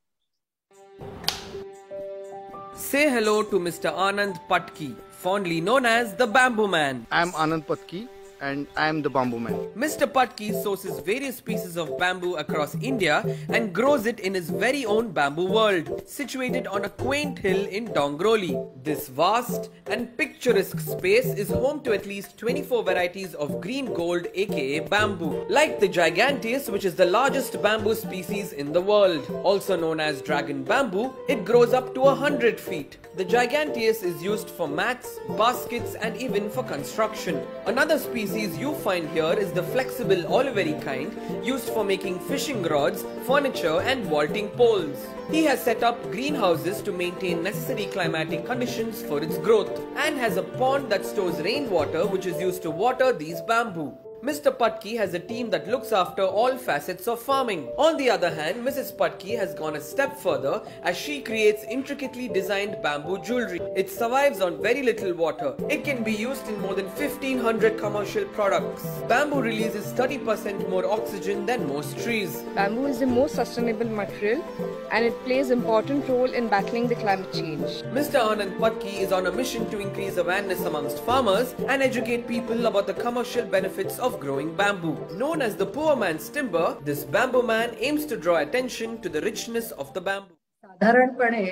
Say hello to Mr. Anand Patki, fondly known as the Bamboo Man. I am Anand Patki and I am the Bamboo Man. Mr. Patki sources various pieces of bamboo across India and grows it in his very own bamboo world, situated on a quaint hill in Dongroli. This vast and picturesque space is home to at least 24 varieties of green gold aka bamboo. Like the Giganteus, which is the largest bamboo species in the world, also known as dragon bamboo, it grows up to 100 feet. The Giganteus is used for mats, baskets and even for construction. Another species you find here is the flexible oliveri kind, used for making fishing rods, furniture and vaulting poles. He has set up greenhouses to maintain necessary climatic conditions for its growth and has a pond that stores rainwater which is used to water these bamboo. Mr. Patki has a team that looks after all facets of farming. On the other hand, Mrs. Patki has gone a step further as she creates intricately designed bamboo jewelry. It survives on very little water. It can be used in more than 1500 commercial products. Bamboo releases 30% more oxygen than most trees. Bamboo is the most sustainable material and it plays an important role in battling the climate change. Mr. Anand Patki is on a mission to increase awareness amongst farmers and educate people about the commercial benefits of growing bamboo. Known as the poor man's timber, this Bamboo Man aims to draw attention to the richness of the bamboo. साधारणपणे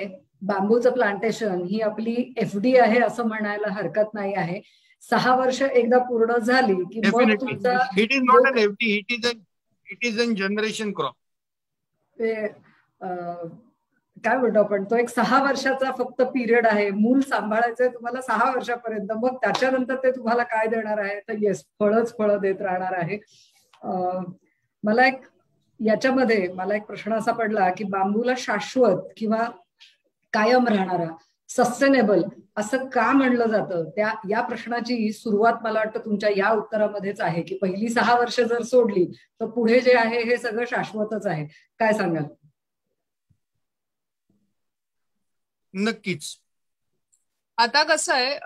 बांबूचं प्लांटेशन ही आपली FD आहे असं म्हणायला हरकत नाही आहे. 6 वर्ष एकदा पूर्ण झाली की मग तुमचा it is not an FD, it is an generation crop. काय म्हणतो आपण, तो एक 6 वर्षाचा फक्त पिरियड आहे. मूल सांभाळायचंय तुम्हाला 6 वर्षापर्यंत, मग त्याच्यानंतर ते तुम्हाला काय देणार आहे, तर येस फळं देत राहणार आहे. मला एक प्रश्न असा पडला की बांबूला शाश्वत किंवा कायम राहणारा, सस्टेनेबल असं का म्हणलं जातं, या प्रश्नाची सुरुवात मला वाटतं तुमच्या या उत्तरामध्येच आहे की पहिली 6 वर्ष जर सोडली तर पुढे जे आहे हे सगळं शाश्वतच आहे. काय सांगाल? नक्कीच. आता कसं आहे,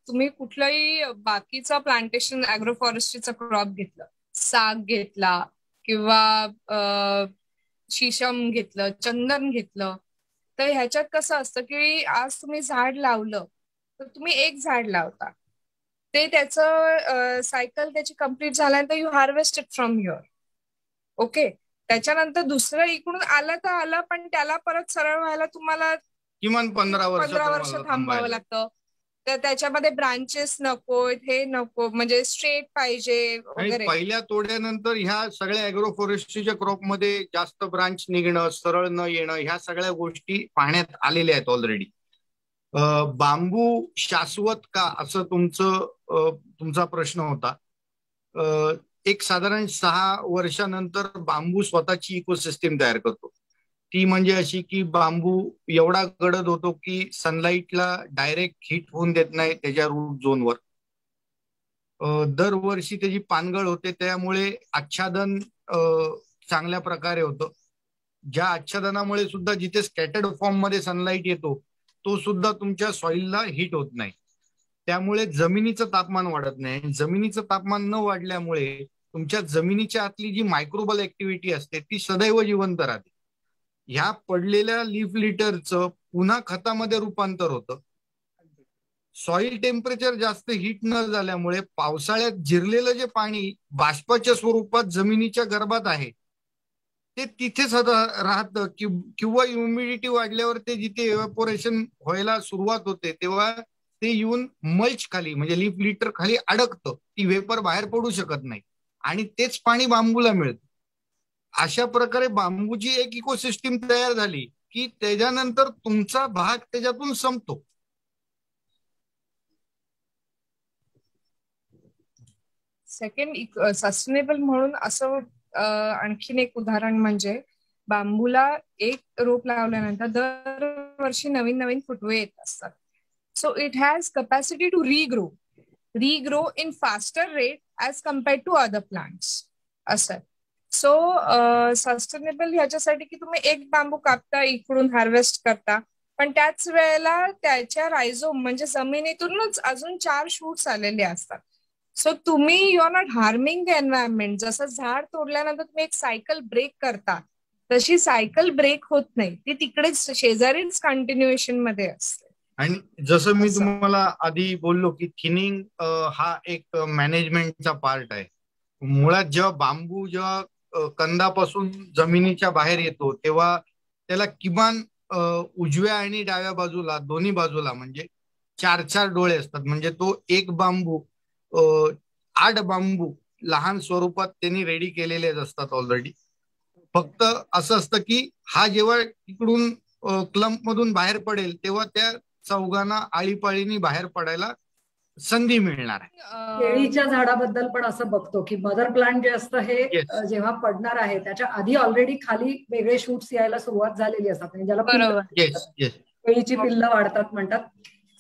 तुम्ही कुठलंही बाकीचा प्लांटेशन ॲग्रोफॉरेस्ट्रीचा क्रॉप घेतलं, साग घेतला किंवा शीशम घेतलं, चंदन घेतलं, तर ह्याच्यात कसं असतं की आज तुम्ही झाड लावलं तर तुम्ही एक झाड लावता, ते त्याचं सायकल त्याची कम्प्लीट झाल्यानंतर you harvest it from your. Okay, त्याच्यानंतर दुसरं इकडून आलं तर आलं, पण त्याला परत सरळ व्हायला तुम्हाला किमान 15 वर्ष थांबावं लागतं. तर त्याच्यामध्ये ब्रांचेस नको, हे नको, म्हणजे स्ट्रेट पाहिजे वगैरे. पहिल्या तोड्यानंतर ह्या सगळ्या ॲग्रोफॉरेस्ट्रीच्या क्रॉप मध्ये जास्त ब्रांच निघणं, सरळ न येणं, ह्या सगळ्या गोष्टी पाहण्यात आलेल्या आहेत ऑलरेडी. बांबू शाश्वत का असं तुमचा प्रश्न होता. एक साधारण 6 वर्षानंतर बांबू स्वतःची इकोसिस्टीम तयार करतो. ती म्हणजे अशी की बांबू एवढा गडद होतो की सनलाईटला डायरेक्ट हिट होऊन देत नाही त्याच्या रूट झोनवर. दरवर्षी त्याची पानगळ होते, त्यामुळे आच्छादन चांगल्या प्रकारे होतं. ज्या आच्छादनामुळे सुद्धा जिथे स्कॅटर्ड फॉर्म मध्ये सनलाईट येतो तो सुद्धा तुमच्या सॉइलला हिट होत नाही. त्यामुळे जमिनीचं तापमान वाढत नाही. जमिनीचं तापमान न वाढल्यामुळे तुमच्या जमिनीच्या आतली जी मायक्रोबल ऍक्टिव्हिटी असते ती सदैव जिवंत राहते. ह्या पडलेल्या लीफ लिटरचं पुन्हा खतामध्ये रूपांतर होतं. सॉइल टेम्परेचर जास्त हिट न झाल्यामुळे पावसाळ्यात जिरलेलं जे पाणी बाष्पाच्या स्वरूपात जमिनीच्या गर्भात आहे ते तिथेच राहतं किंवा ह्युमिडिटी वाढल्यावर ते जिथे एव्हपोरेशन व्हायला सुरुवात होते तेव्हा ते येऊन मल्च खाली म्हणजे लीफ लिटर खाली अडकतं. ती वेपर बाहेर पडू शकत नाही आणि तेच पाणी बांबूला मिळतं. अशा प्रकारे बांबूची एक इकोसिस्टीम तयार झाली की त्याच्यानंतर तुमचा भाग त्याच्यातून संपतो. सेकंड सस्टेनेबल म्हणून असं आणखीन एक उदाहरण म्हणजे बांबूला एक रोप लावल्यानंतर दरवर्षी नवीन नवीन फुटवे येत असतात. So it has capacity to regrow in faster rate as compared to other plants असं. सो सस्टेनेबल ह्याच्यासाठी की तुम्ही एक बांबू कापता इकडून हार्वेस्ट करता पण त्याच वेळेला त्याच्या रायझोम म्हणजे जमिनीतूनच अजून 4 शूट्स आलेले असतात. सो तुम्ही you are not harming the environment. जसं झाड तोडल्यानंतर तुम्ही एक सायकल ब्रेक करता तशी सायकल ब्रेक होत नाही, ती तिकडेच शेजारीच कंटिन्युएशन मध्ये असते. आणि जसं मी तुम्हाला आधी बोललो की थिनिंग हा एक मॅनेजमेंटचा पार्ट आहे. मुळात जेव्हा बांबू जेव्हा कंदापासून जमिनीच्या बाहेर येतो तेव्हा त्याला किमान उजव्या आणि डाव्या बाजूला दोन्ही बाजूला म्हणजे 4 डोळे असतात. म्हणजे तो एक बांबू 8 बांबू लहान स्वरूपात त्यांनी रेडी केलेलेच असतात ऑलरेडी. फक्त असं असतं की हा जेव्हा इकडून क्लम्प मधून बाहेर पडेल तेव्हा त्या चौघांना आळीपाळीनी बाहेर पडायला संधी मिळणार आहे. केळीच्या झाडाबद्दल पण असं बघतो की मदर प्लांट जे असतं हे जेव्हा पडणार आहे त्याच्या आधी ऑलरेडी खाली वेगळे शूट्स यायला सुरुवात झालेली असतात म्हणजे ज्याला केळीची पिल्लं वाढतात म्हणतात.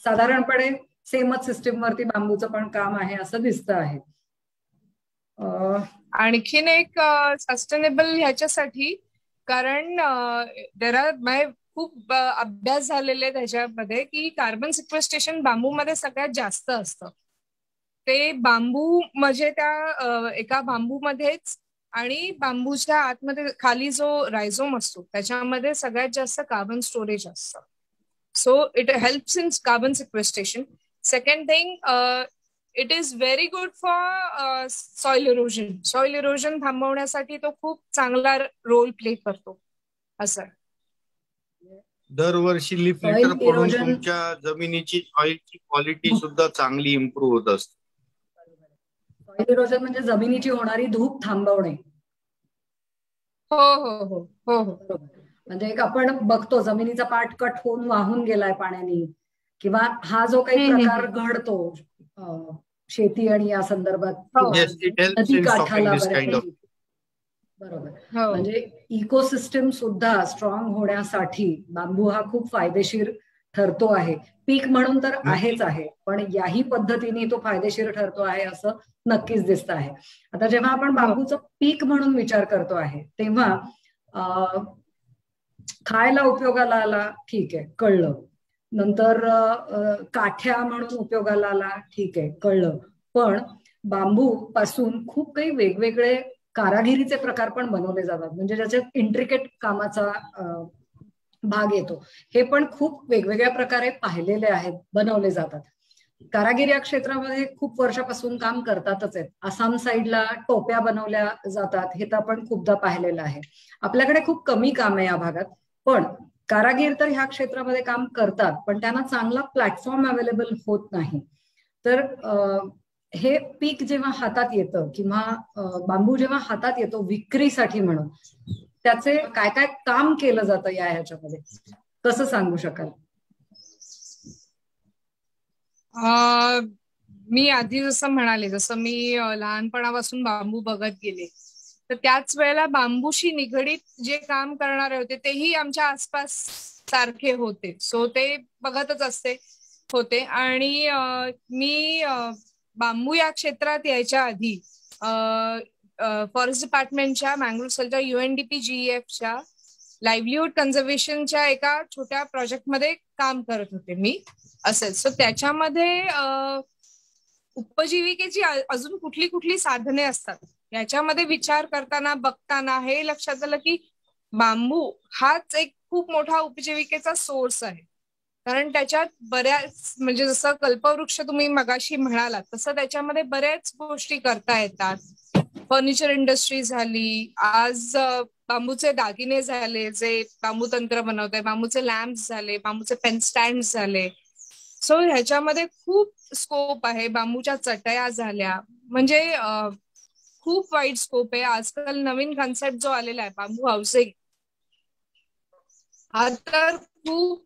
साधारणपणे सेमच सिस्टीम वरती बांबूचं पण काम आहे असं दिसतं आहे. आणखीन एक सस्टेनेबल ह्याच्यासाठी कारण खूप अभ्यास झालेले त्याच्यामध्ये की कार्बन सिक्वेस्ट्रेशन बांबूमध्ये सगळ्यात जास्त असतं. ते बांबू म्हणजे त्या एका बांबूमध्येच आणि बांबूच्या आतमध्ये खाली जो रायझोम असतो त्याच्यामध्ये सगळ्यात जास्त कार्बन स्टोरेज असतं. So it helps in carbon sequestration. Second thing it is very good for soil erosion. Soil erosion थांबवण्यासाठी तो खूप चांगला रोल प्ले करतो असं. दरवर्षी लीफ लिटर पडून तुमच्या जमिनीची सॉइलची क्वालिटी सुद्धा चांगली इम्प्रूव्ह होत असते. सॉइल इरोजन म्हणजे जमिनीची होणारी धूप थांबवणे. हो हो हो हो हो. म्हणजे एक आपण बघतो जमिनीचा पाठ कट होऊन वाहून गेलाय पाण्याने किंवा हा जो काही प्रकार घडतो शेती आणि या संदर्भात नदी काठाला बरोबर. म्हणजे इकोसिस्टम सुद्धा स्ट्रॉंग होण्यासाठी बांबू हा खूप फायदेशीर ठरतो आहे. पीक म्हणून तर आहेच आहे पण याही पद्धतीने तो फायदेशीर ठरतो आहे असं नक्कीच दिसत आहे. आता जेव्हा आपण बांबूचं पीक म्हणून विचार करतो आहे तेव्हा खायला उपयोगाला आला ठीक आहे कळलं. नंतर काठ्या म्हणून उपयोगाला आला ठीक आहे कळलं. पण बांबू पासून खूप काही वेगवेगळे कारागिरीचे प्रकार पण बनवले जातात म्हणजे ज्याच्यात इंट्रिकेट कामाचा भाग येतो. हे पण खूप वेगवेगळ्या प्रकारे पाहिलेले आहेत बनवले जातात. कारागिरी या क्षेत्रामध्ये खूप वर्षापासून काम करतातच आहेत. आसाम साईडला टोप्या बनवल्या जातात हे तर आपण खूपदा पाहिलेलं आहे. आपल्याकडे खूप कमी काम आहे या भागात पण कारागीर तर ह्या क्षेत्रामध्ये काम करतात पण त्यांना चांगला प्लॅटफॉर्म अवेलेबल होत नाही. तर हे पीक जेव्हा हातात येतं किंवा बांबू जेव्हा हातात येतो विक्रीसाठी म्हणून त्याचे काय काय काम केलं जातं या ह्याच्यामध्ये कसं सांगू शकाल? मी आधी जसं म्हणाले जसं मी लहानपणापासून बांबू बघत गेले तर त्याच वेळेला बांबूशी निगडीत जे काम करणारे होते तेही आमच्या आसपास सारखे होते. सो ते बघतच असते होते. आणि मी बांबू या क्षेत्रात यायच्या आधी फॉरेस्ट डिपार्टमेंटच्या मँग्रोव्ह सेलच्या UNDP GEFच्या लाईव्हलीहूड कन्झर्वेशनच्या एका छोट्या प्रोजेक्टमध्ये काम करत होते मी असेल. सो त्याच्यामध्ये उपजीविकेची अजून कुठली कुठली साधने असतात याच्यामध्ये विचार करताना बघताना हे लक्षात आलं की बांबू हाच एक खूप मोठा उपजीविकेचा सोर्स आहे. कारण त्याच्यात बऱ्याच म्हणजे जसं कल्पवृक्ष तुम्ही मगाशी म्हणालात तसं त्याच्यामध्ये बऱ्याच गोष्टी करता येतात. फर्निचर इंडस्ट्री झाली, आज बांबूचे दागिने झाले जे बांबू तंत्र बनवत आहे, बांबूचे लॅम्प्स झाले, बांबूचे पेन स्टँड झाले. सो ह्याच्यामध्ये खूप स्कोप आहे. बांबूच्या चटया झाल्या, म्हणजे खूप वाईड स्कोप आहे. आजकाल नवीन कन्सेप्ट जो आलेला आहे बांबू हाऊसिंग, हा तर खूप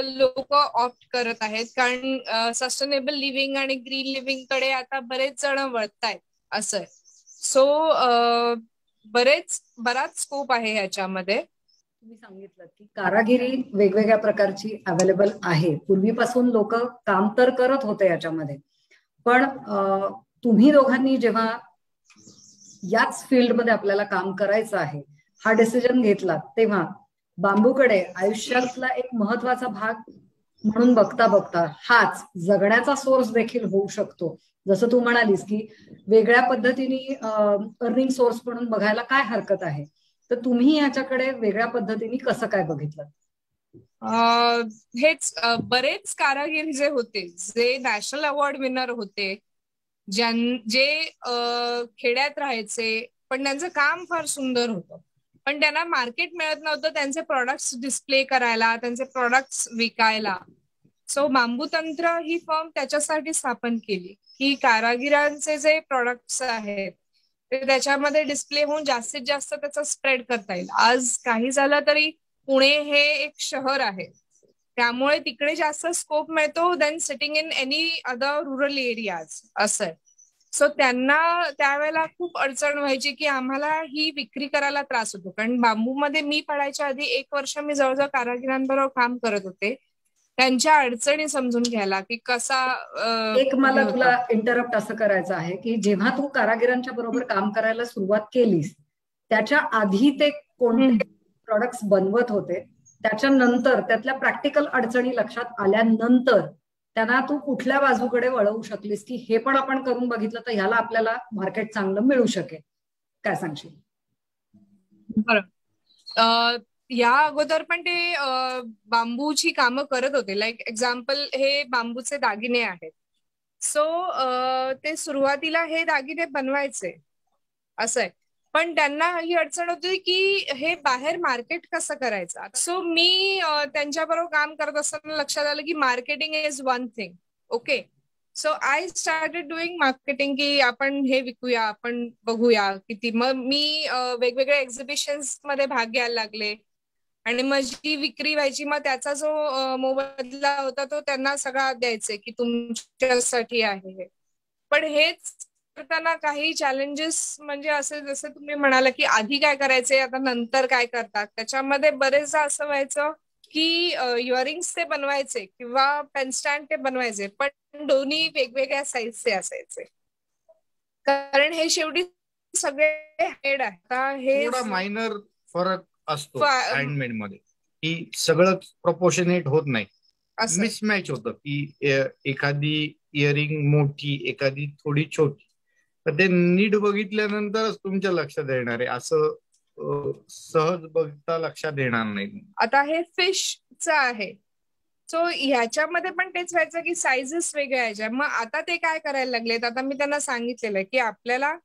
लोक ऑप्ट करत आहेत कारण सस्टेनेबल लिव्हिंग आणि ग्रीन लिव्हिंग कडे आता बरेच जण वळतायत असं. सो बराच स्कोप आहे ह्याच्यामध्ये. तुम्ही सांगितलं की कारागिरी वेगवेगळ्या प्रकारची अवेलेबल आहे. पूर्वीपासून लोक काम तर करत होते याच्यामध्ये, पण तुम्ही दोघांनी जेव्हा याच फील्डमध्ये आपल्याला काम करायचं आहे हा डिसिजन घेतला तेव्हा बांबूकडे आयुष्यातला एक महत्वाचा भाग म्हणून बघता बघता हाच जगण्याचा सोर्स देखील होऊ शकतो. जसं तू म्हणालीस की वेगळ्या पद्धतीने अर्निंग सोर्स म्हणून बघायला काय हरकत आहे, तर तुम्ही ह्याच्याकडे वेगळ्या पद्धतीने कसं काय बघितलं? हेच बरेच कारागीर जे होते जे नॅशनल अवॉर्ड विनर होते, जे खेड्यात राहायचे पण त्यांचं काम फार सुंदर होतं, पण त्यांना मार्केट मिळत नव्हतं त्यांचे प्रोडक्ट्स डिस्प्ले करायला, त्यांचे प्रोडक्ट्स विकायला. सो बांबू तंत्र ही फर्म त्याच्यासाठी स्थापन केली की कारागिरांचे जे प्रोडक्ट्स आहेत ते त्याच्यामध्ये डिस्प्ले होऊन जास्तीत जास्त त्याचा स्प्रेड करता येईल. आज काही झालं तरी पुणे हे एक शहर आहे, त्यामुळे तिकडे जास्त स्कोप मिळतो then sitting in any other rural areas असं. सो त्यांना त्यावेळेला खूप अडचण व्हायची की आम्हाला ही विक्री करायला त्रास होतो. कारण बांबूमध्ये मी पडायच्या आधी 1 वर्ष मी जवळजवळ कारागिरांबरोबर काम करत होते, त्यांच्या अडचणी समजून घ्यायला की कसा. एक मला तुला इंटरप्ट असं करायचं आहे की जेव्हा तू कारागिरांच्या बरोबर काम करायला सुरुवात केलीस त्याच्या आधी ते कोणते प्रॉडक्ट्स बनवत होते, त्याच्यानंतर त्यातल्या प्रॅक्टिकल अडचणी लक्षात आल्यानंतर त्यांना तू कुठल्या बाजूकडे वळवू शकलीस की हे पण आपण करून बघितलं तर ह्याला आपल्याला मार्केट चांगलं मिळू शकेल, काय सांगशील? बरं, या अगोदर पण ते बांबूची कामं करत होते. लाईक एक्झाम्पल हे बांबूचे दागिने आहेत. सो ते सुरुवातीला हे दागिने बनवायचे असं आहे, पण त्यांना ही अडचण होती की हे बाहेर मार्केट कसं करायचं. सो मी त्यांच्याबरोबर काम करत असताना लक्षात आलं की marketing is one thing. Okay, so I started doing marketing की आपण हे विकूया, आपण बघूया किती. मग मी वेगवेगळ्या एक्झिबिशन्स मध्ये भाग घ्यायला लागले आणि मग जी विक्री व्हायची मग त्याचा जो मोबदला होता तो त्यांना सगळा द्यायचे की तुमच्यासाठी आहे. पण हेच करताना काही चॅलेंजेस म्हणजे असे जसं तुम्ही म्हणाला की आधी काय करायचे आता नंतर काय करतात, त्याच्यामध्ये बरेचदा असं व्हायचं की इयरिंग्स ते बनवायचे किंवा पेनस्टँड ते बनवायचे पण दोन्ही वेगवेगळ्या साईजचे असायचे, कारण हे शेवटी सगळे हेड आहे. हे मायनर फरक असतो हँडमेड मध्ये की सगळं प्रपोर्शनेट होत नाही, मिसमॅच होतं की एखादी इयरिंग मोठी एखादी थोडी छोटी, तर ते नीट बघितल्यानंतरच तुमच्या लक्षात येणार आहे, असं सहज बघता लक्षात येणार नाही. आता हे फिशचं आहे, सो ह्याच्यामध्ये पण तेच व्हायचं की साईजेस वेगळ्या यायच्या. मग आता ते काय करायला लागलेत, आता मी त्यांना सांगितलेलं आहे की आपल्याला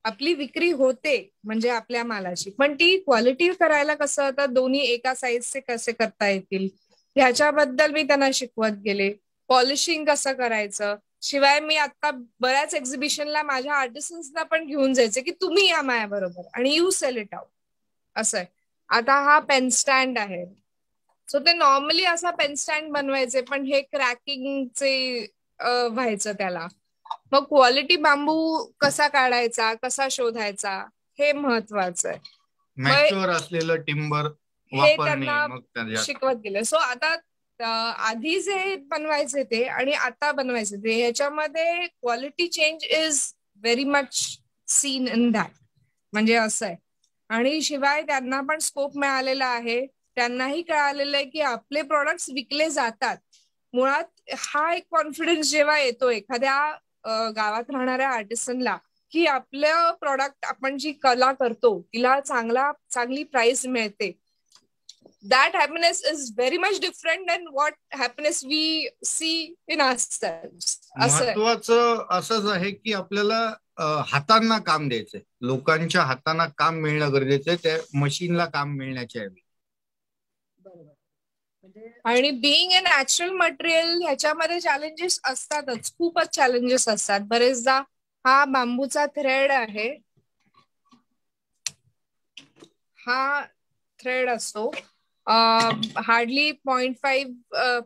आपली विक्री होते म्हणजे आपल्या मालाची, पण ती क्वालिटी करायला कसं, तर दोन्ही एका साईजचे कसे करता येतील ह्याच्याबद्दल मी त्यांना शिकवत गेले. पॉलिशिंग कसं करायचं, शिवाय मी आता बऱ्याच एक्झिबिशनला माझ्या आर्टिस्टना पण घेऊन जायचे की तुम्ही या माझ्या बरोबर आणि यू सेल इट आउट असं आहे. आता हा पेन स्टँड आहे, सो ते नॉर्मली असा पेन स्टँड बनवायचे पण हे क्रॅकिंगचे व्हायचं त्याला. मग क्वालिटी बांबू कसा काढायचा, कसा शोधायचा हे महत्वाचं आहे. मॅच्युअर असलेलं टिंबर हे त्यांना शिकवत गेलं. सो आता आधी जे बनवायचे ते आणि आता बनवायचे ते ह्याच्यामध्ये quality change is very much seen in that. म्हणजे असं आहे. आणि शिवाय त्यांना पण स्कोप मिळालेला आहे. त्यांनाही कळालेलं आहे की आपले प्रोडक्ट्स विकले जातात. मुळात हा एक कॉन्फिडन्स जेव्हा येतो एखाद्या गावात राहणाऱ्या आर्टिस्टनला की आपलं प्रोडक्ट, आपण जी कला करतो तिला चांगली प्राइस मिळते, that happiness is very much different than what happiness we see in ourselves. महत्वाचं असंच आहे की आपल्याला हातांना काम द्यायचंय, लोकांच्या हातांना काम मिळणं गरजेचं आहे, त्या मशीनला काम मिळण्याच्या ऐवजी. आणि बिईंग अ नॅचरल मटेरियल ह्याच्यामध्ये चॅलेंजेस असतातच, खूपच चॅलेंजेस असतात. बरेचदा हा बांबूचा थ्रेड आहे, हा थ्रेड असतो हार्डली 0.5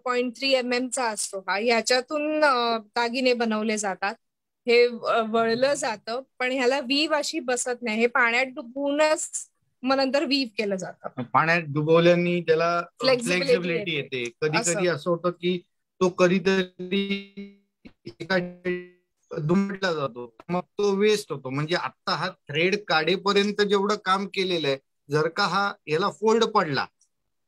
0.3 mm चा असतो हा. ह्याच्यातून दागिने बनवले जातात. हे वळलं जातं, पण ह्याला वीव अशी बसत नाही. हे पाण्यात डुबवूनच मग नंतर वीव केलं जातं. पाण्यात डुबवल्याने त्याला फ्लेक्झिबिलिटी येते. कधी कधी असं होतं की तो कधीतरी दुमटला जातो, मग तो वेस्ट होतो. म्हणजे आता हा थ्रेड काढेपर्यंत जेवढं काम केलेलं आहे, जर का हा याला फोल्ड पडला,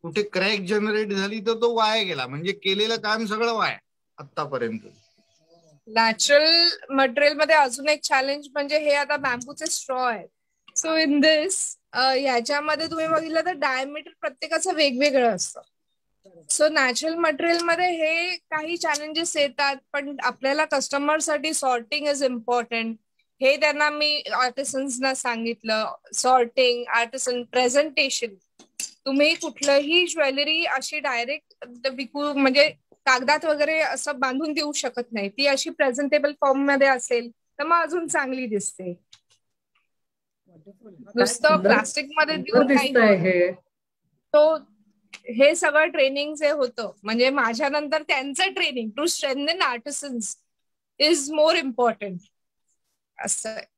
कुठे क्रॅक जनरेट झाली, तर तो वाया गेला. म्हणजे केलेलं काम सगळं वाया आतापर्यंत. नॅचरल मटेरियल मध्ये अजून एक चॅलेंज म्हणजे हे आता बॅम्बूचे स्ट्रॉ आहेत. सो इन दिस याच्यामध्ये तुम्ही बघितलं तर डायमीटर प्रत्येकाचं वेगवेगळं असतं. सो नॅचरल मटेरियल मध्ये हे काही चॅलेंजेस येतात, पण आपल्याला कस्टमरसाठी सॉर्टिंग इज इम्पॉर्टंट. हे त्यांना मी आर्टिसन्सना सांगितलं. Sorting, artisan presentation. तुम्ही कुठलंही ज्वेलरी अशी डायरेक्ट विकू, म्हणजे कागदात वगैरे असं बांधून देऊ शकत नाही. ती अशी प्रेझेंटेबल फॉर्म मध्ये असेल तर मग अजून चांगली दिसते. नुसतं प्लास्टिक मध्ये देऊन नाही. तो हे सगळं ट्रेनिंग जे होतं, म्हणजे माझ्या नंतर त्यांचं training to strengthen artisans is more important असं आहे.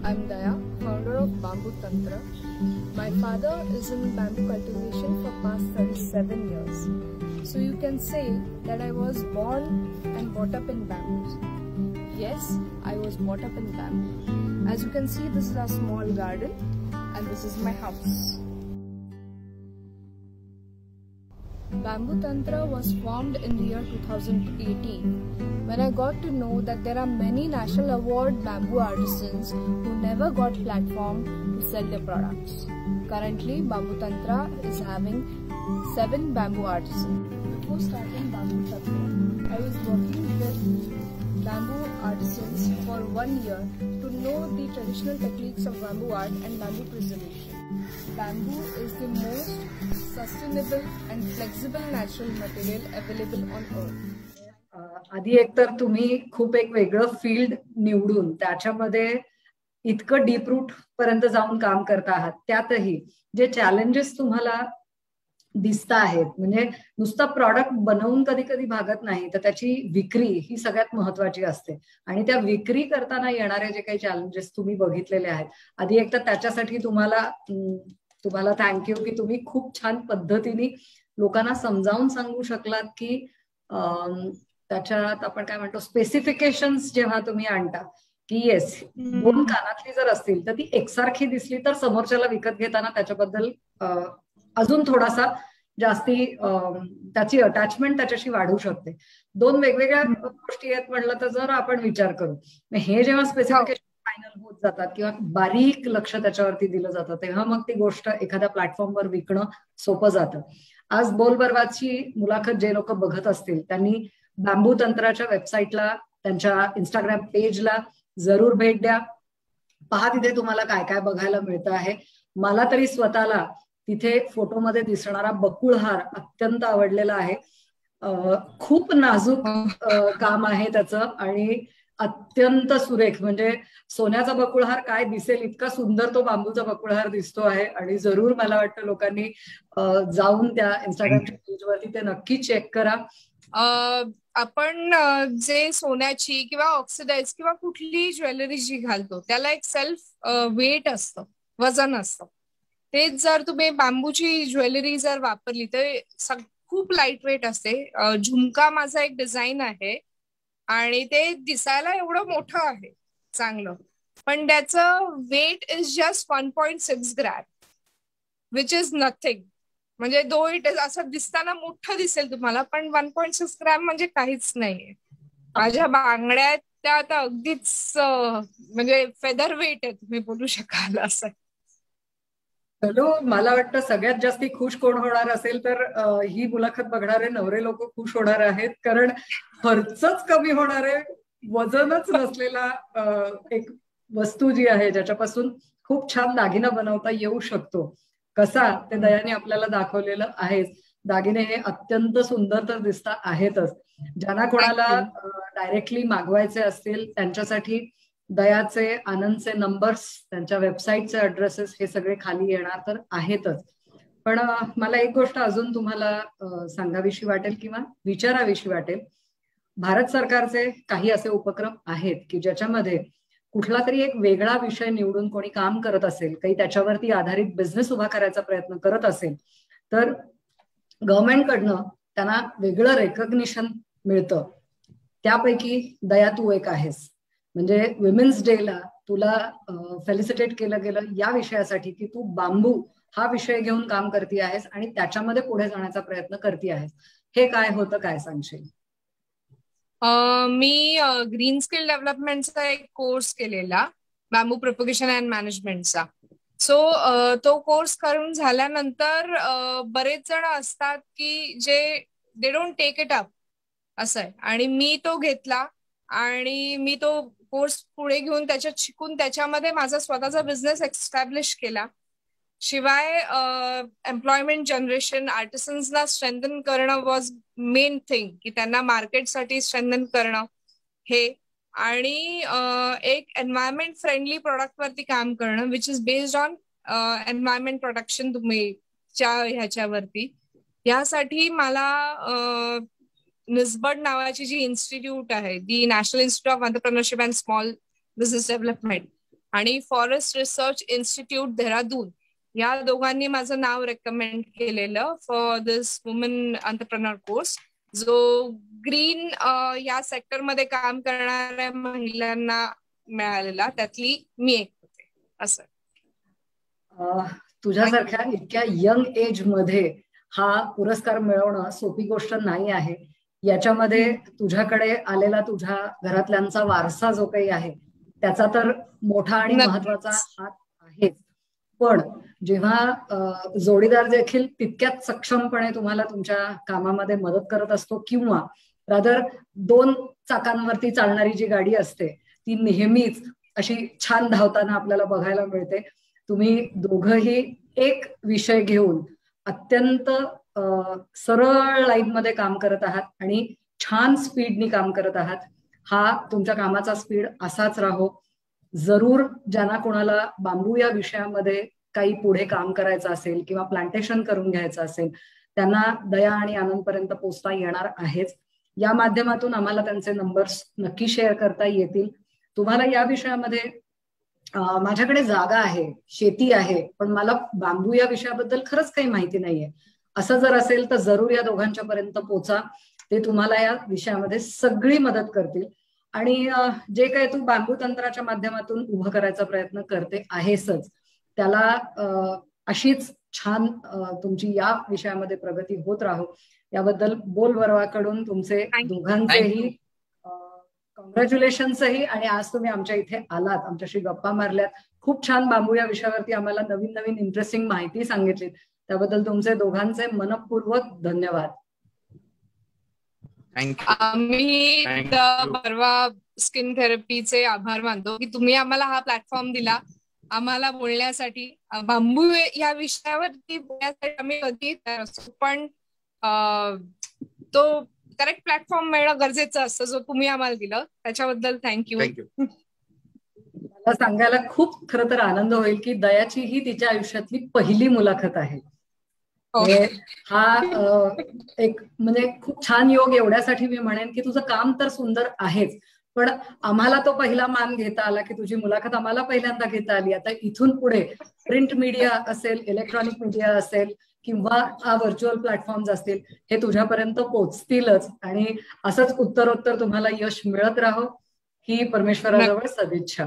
I'm Daya, founder of Bamboo Tantra. My father is in bamboo cultivation for past 37 years. So you can say that I was born and brought up in bamboo. Yes, I was brought up in bamboo. As you can see, this is our small garden and this is my house. Bamboo Tantra was formed in the year 2018 when I got to know that there are many national award bamboo artisans who never got platform to sell their products. Currently, Bamboo Tantra is having 7 bamboo artisans. Before starting Bamboo Tantra, I was working with bamboo artisans for 1 year to know the traditional techniques of bamboo art and bamboo preservation. Bamboo is the most sustainable and flexible natural material available on earth. आधी एकतर तुम्ही खूप एक वेगळं फील्ड निवडून त्याच्यामध्ये इतकं डीप रूट पर्यंत जाऊन काम करता आहात. त्यातही जे चॅलेंजेस तुम्हाला दिसत आहेत, म्हणजे नुसतं प्रॉडक्ट बनवून कधी कधी भागत नाही, तर त्याची विक्री ही सगळ्यात महत्वाची असते. आणि त्या विक्री करताना येणारे जे काही चॅलेंजेस तुम्ही बघितलेले आहेत, आधी एक तर त्याच्यासाठी तुम्हाला थँक्यू की तुम्ही खूप छान पद्धतीने लोकांना समजावून सांगू शकलात की त्याच्यात आपण काय म्हणतो स्पेसिफिकेशन्स जेव्हा तुम्ही आणता की येस 2 कानातली जर असतील तर ती एकसारखी दिसली तर समोरच्याला विकत घेताना त्याच्याबद्दल अजून थोडासा जास्ती त्याची अटॅचमेंट त्याच्याशी वाढू शकते. 2 वेगवेगळ्या गोष्टी आहेत म्हणलं तर जर आपण विचार करू, हे जेव्हा स्पेसिफिकेशन फायनल होत जातात किंवा बारीक लक्ष त्याच्यावरती दिलं जातं, तेव्हा मग ती गोष्ट एखाद्या प्लॅटफॉर्मवर विकणं सोपं जातं. आज बोल बरबादची मुलाखत जे लोक बघत असतील त्यांनी बांबू तंत्राच्या वेबसाईटला, त्यांच्या इंस्टाग्राम पेजला जरूर भेट द्या. पहा तिथे तुम्हाला काय काय बघायला मिळतं आहे. मला तरी स्वतःला तिथे फोटोमध्ये दिसणारा बकुळहार अत्यंत आवडलेला आहे. खूप नाजूक काम आहे त्याचं आणि अत्यंत सुरेख, म्हणजे सोन्याचा बकुळहार काय दिसेल इतका सुंदर तो बांबूचा बकुळहार दिसतो आहे. आणि जरूर मला वाटतं लोकांनी जाऊन त्या इंस्टाग्रामच्या पेजवरती ते नक्की चेक करा. आपण जे सोन्याची किंवा ऑक्सिडाइज किंवा कुठलीही ज्वेलरी जी घालतो त्याला एक सेल्फ वेट असतं, वजन असतं. तेच जर तुम्ही बांबूची ज्वेलरी जर वापरली तर खूप लाईट वेट असते. झुमका माझा एक डिझाईन आहे आणि ते दिसायला एवढं मोठं आहे चांगलं, पण त्याचं weight is just 1.6 gram, which is nothing. म्हणजे दो इट इज असं दिसताना मोठं दिसेल तुम्हाला, पण 1.6 ग्रॅम म्हणजे काहीच नाहीये. माझ्या बांगड्या त्या आता अगदीच म्हणजे फेदर वेट आहे, तुम्ही बोलू शकाल असं. चलो, मला वाटतं सगळ्यात जास्ती खुश कोण होणार असेल तर ही मुलाखत बघणारे नवरे लोक खुश होणार आहेत, कारण खर्चच कमी होणार आहे. वजनच नसलेला एक वस्तू जी आहे ज्याच्यापासून खूप छान दागिना बनवता येऊ शकतो, कसा ते दयाने आपल्याला दाखवलेलं आहेच. दागिने हे अत्यंत सुंदर तर दिसता आहेतच. ज्यांना कोणाला डायरेक्टली मागवायचे असतील त्यांच्यासाठी दयाचे, आनंदचे नंबर्स, त्यांच्या वेबसाईटचे ऍड्रेसेस हे सगळे खाली येणार तर आहेतच. पण मला एक गोष्ट अजून तुम्हाला सांगावीशी वाटेल किंवा विचारावीशी वाटेल. भारत सरकारचे काही असे उपक्रम आहेत की ज्याच्यामध्ये कुठला तरी एक वेगळा विषय निवडून कोणी काम करत असेल, काही त्याच्यावरती आधारित बिझनेस उभा करायचा प्रयत्न करत असेल, तर गव्हर्नमेंटकडनं त्यांना वेगळं रेकॉग्निशन मिळतं. त्यापैकी दया तू एक आहेस. म्हणजे विमेन्स डेला तुला फेलिसिटेट केलं गेलं या विषयासाठी की तू बांबू हा विषय घेऊन काम करते आहेस आणि त्याच्यामध्ये पुढे जाण्याचा प्रयत्न करते आहेस. हे काय होतं, काय सांगशील? मी ग्रीन स्किल डेव्हलपमेंटचा एक कोर्स केलेला, बॅम्बू प्रोपगेशन अँड मॅनेजमेंटचा. सो तो कोर्स करून झाल्यानंतर बरेच जण असतात की जे they don't take it up असं आहे, आणि मी तो घेतला आणि मी तो कोर्स पुढे घेऊन त्याच्यात शिकून त्याच्यामध्ये माझा स्वतःचा बिझनेस एस्टॅब्लिश केला. शिवाय एम्प्लॉयमेंट जनरेशन, आर्टिसन्सला स्ट्रेंथन करणं वॉज मेन थिंग, की त्यांना मार्केटसाठी स्ट्रेंथन करणं हे, आणि एक एन्व्हायरमेंट फ्रेंडली प्रोडक्ट वरती काम करणं which is based on environment protection तुम्ही ह्याच्यावरती. यासाठी मला निस्बड नावाची जी इन्स्टिट्यूट आहे, the national institute of entrepreneurship and small business development आणि फॉरेस्ट रिसर्च इन्स्टिट्यूट देहरादून, या दोघांनी माझं नाव रेकमेंड केलेलं for this woman entrepreneur course, जो ग्रीन या सेक्टरमध्ये काम करणाऱ्या महिलांना मिळालेला. त्यातली मी एक होते. असं तुझ्यासारख्या इतक्या यंग एज मध्ये हा पुरस्कार मिळवणं सोपी गोष्ट नाही आहे. याच्यामध्ये तुझ्याकडे आलेला तुझ्या घरातल्यांचा वारसा जो काही आहे त्याचा तर मोठा आणि महत्वाचा हात आहे. पण जेव्हा जोडीदार देखील तितक्याच सक्षमपणे तुम्हाला तुमच्या कामामध्ये मदत करत असतो, किंवा रादर दोन चाकांवरती चालणारी जी गाडी असते ती नेहमीच अशी छान धावताना आपल्याला बघायला मिळते. तुम्ही दोघंही एक विषय घेऊन अत्यंत सरळ लाईन मध्ये काम करत आहात आणि छान स्पीडनी काम करत आहात. हा तुमच्या कामाचा स्पीड असाच राहो. जरूर ज्यांना कोणाला बांबू या विषयामध्ये काही पुढे काम करायचं असेल किंवा प्लांटेशन करून घ्यायचं असेल, त्यांना दया आणि आनंद पर्यंत पोहोचता येणार आहेच. या माध्यमातून आम्हाला त्यांचे नंबर्स नक्की शेअर करता येतील. तुम्हाला या विषयामध्ये माझ्याकडे जागा आहे, शेती आहे, पण मला बांबू या विषयाबद्दल खरंच काही माहिती नाहीये असं जर असेल तर जरूर या दोघांच्या पर्यंत पोहोचा. ते तुम्हाला या विषयामध्ये सगळी मदत करतील. आणि जे काही तू बांबू तंत्राच्या माध्यमातून उभं करायचा प्रयत्न करते आहेसच, त्याला अशीच छान तुमची या विषयामध्ये प्रगती होत राहो. याबद्दल बोलबर्वाकडून तुमचे दोघांचेही कॉंग्रॅच्युलेशन्सही. आणि आज तुम्ही आमच्या इथे आलात, आमच्याशी गप्पा मारल्यात, खूप छान बांबू या विषयावरती आम्हाला नवीन नवीन इंटरेस्टिंग माहिती सांगितली, त्याबद्दल तुमचे दोघांचे मनपूर्वक धन्यवाद. आम्ही परवा स्किन थेरपीचे आभार मानतो की तुम्ही आम्हाला हा प्लॅटफॉर्म दिला आम्हाला बोलण्यासाठी. बांबू या विषयावरती बोलण्यासाठी आम्ही कधी तयार असतो, पण तो करेक्ट प्लॅटफॉर्म मिळणं गरजेचं असतं, जो तुम्ही आम्हाला दिलं त्याच्याबद्दल थँक्यू. मला सांगायला खूप खरं तर आनंद होईल की दयाची ही तिच्या आयुष्यातली पहिली मुलाखत आहे. हा एक म्हणजे खूप छान योग एवढ्यासाठी मी म्हणेन की तुझं काम तर सुंदर आहेच, पण आम्हाला तो पहिला मान घेता आला की तुझी मुलाखत आम्हाला पहिल्यांदा घेता आली. आता इथून पुढे प्रिंट मीडिया असेल, इलेक्ट्रॉनिक मीडिया असेल किंवा व्हर्च्युअल प्लॅटफॉर्म्स असतील, हे तुझ्यापर्यंत पोहोचतीलच आणि असंच उत्तरोत्तर तुम्हाला यश मिळत राहो ही परमेश्वराजवळ सदिच्छा.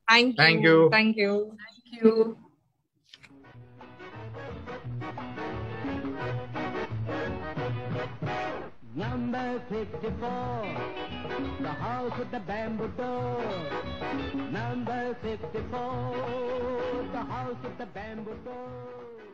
Thank you. Thank you. Thank you. Number 54, the house with the bamboo door. Number 54, the house with the bamboo door.